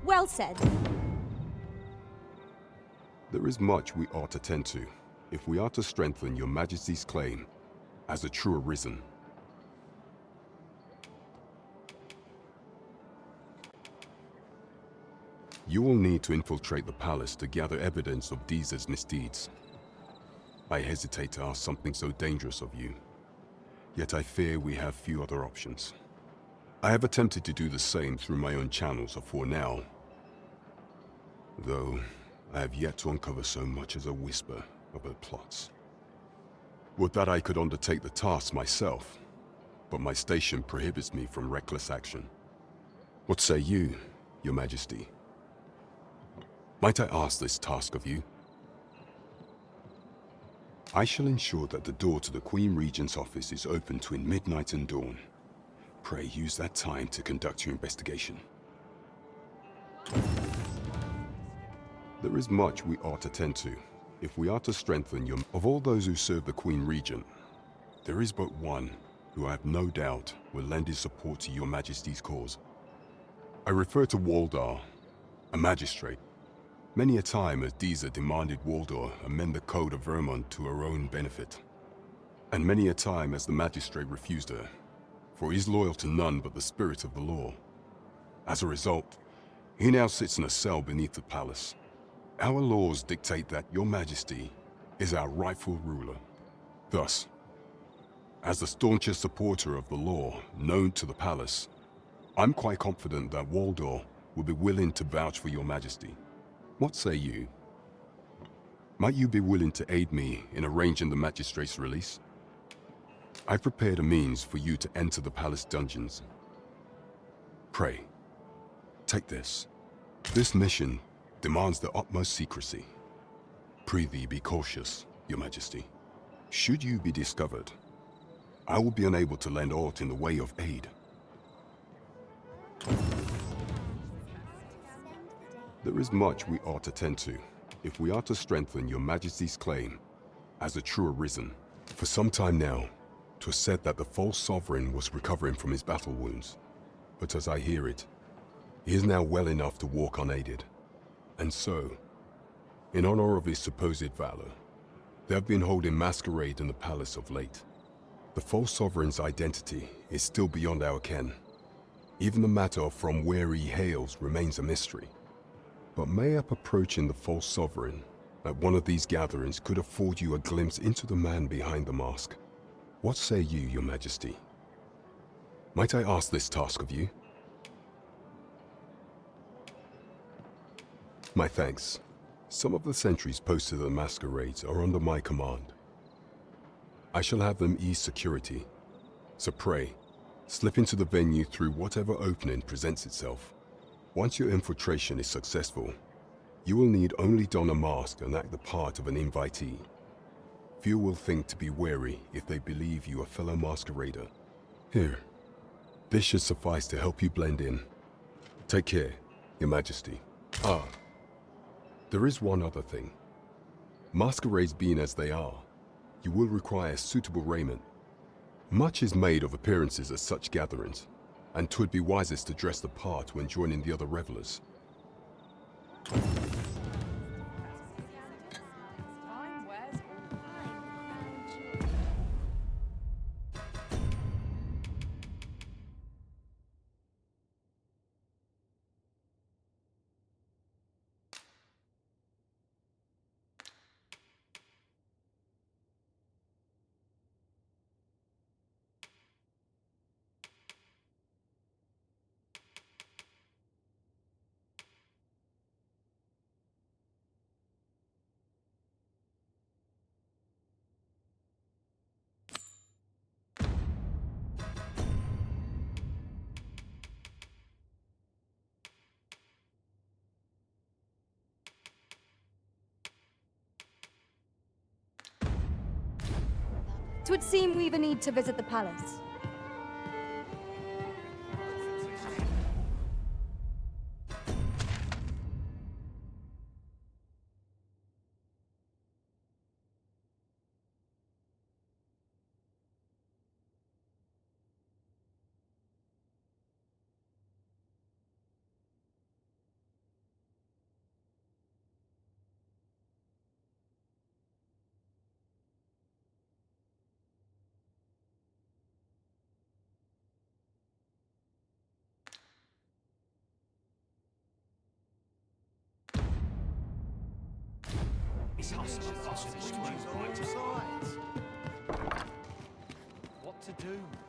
Well said. There is much we ought to tend to, if we are to strengthen Your Majesty's claim as a true Arisen. You will need to infiltrate the palace to gather evidence of Disa's misdeeds. I hesitate to ask something so dangerous of you, yet I fear we have few other options. I have attempted to do the same through my own channels afore now, though I have yet to uncover so much as a whisper of her plots. Would that I could undertake the task myself, but my station prohibits me from reckless action. What say you, Your Majesty? Might I ask this task of you? I shall ensure that the door to the Queen Regent's office is open between midnight and dawn. Pray use that time to conduct your investigation. There is much we ought to tend to, if we are to strengthen your... Of all those who serve the Queen Regent, there is but one who I have no doubt will lend his support to Your Majesty's cause. I refer to Waldar, a magistrate. Many a time has Disa demanded Waldar amend the code of Vermont to her own benefit. And many a time has the magistrate refused her, for he is loyal to none but the spirit of the law. As a result, he now sits in a cell beneath the palace. Our laws dictate that Your Majesty is our rightful ruler. Thus, as the staunchest supporter of the law known to the palace, I'm quite confident that Waldor will be willing to vouch for Your Majesty. What say you? Might you be willing to aid me in arranging the magistrate's release? I've prepared a means for you to enter the palace dungeons. Pray, take this. This mission demands the utmost secrecy. Prithee be cautious, Your Majesty. Should you be discovered, I will be unable to lend aught in the way of aid. There is much we ought to tend to, if we are to strengthen Your Majesty's claim as a true Arisen. For some time now, 'twas said that the false sovereign was recovering from his battle wounds. But as I hear it, he is now well enough to walk unaided. And so, In honor of his supposed valor, they have been holding masquerade in the palace of late. The false sovereign's identity is still beyond our ken. Even the matter from where he hails remains a mystery. But mayhap approaching the false sovereign at one of these gatherings could afford you a glimpse into the man behind the mask. What say you, your majesty? Might I ask this task of you? My thanks. Some of the sentries posted at the masquerades are under my command. I shall have them ease security. So pray, slip into the venue through whatever opening presents itself. Once your infiltration is successful, you will need only don a mask and act the part of an invitee. Few will think to be wary if they believe you a fellow masquerader. Here, this should suffice to help you blend in. Take care, your majesty. Ah, there is one other thing. Masquerades being as they are, you will require suitable raiment. Much is made of appearances at such gatherings, and 'twould be wisest to dress the part when joining the other revelers. Twould seem we've a need to visit the palace. What to do?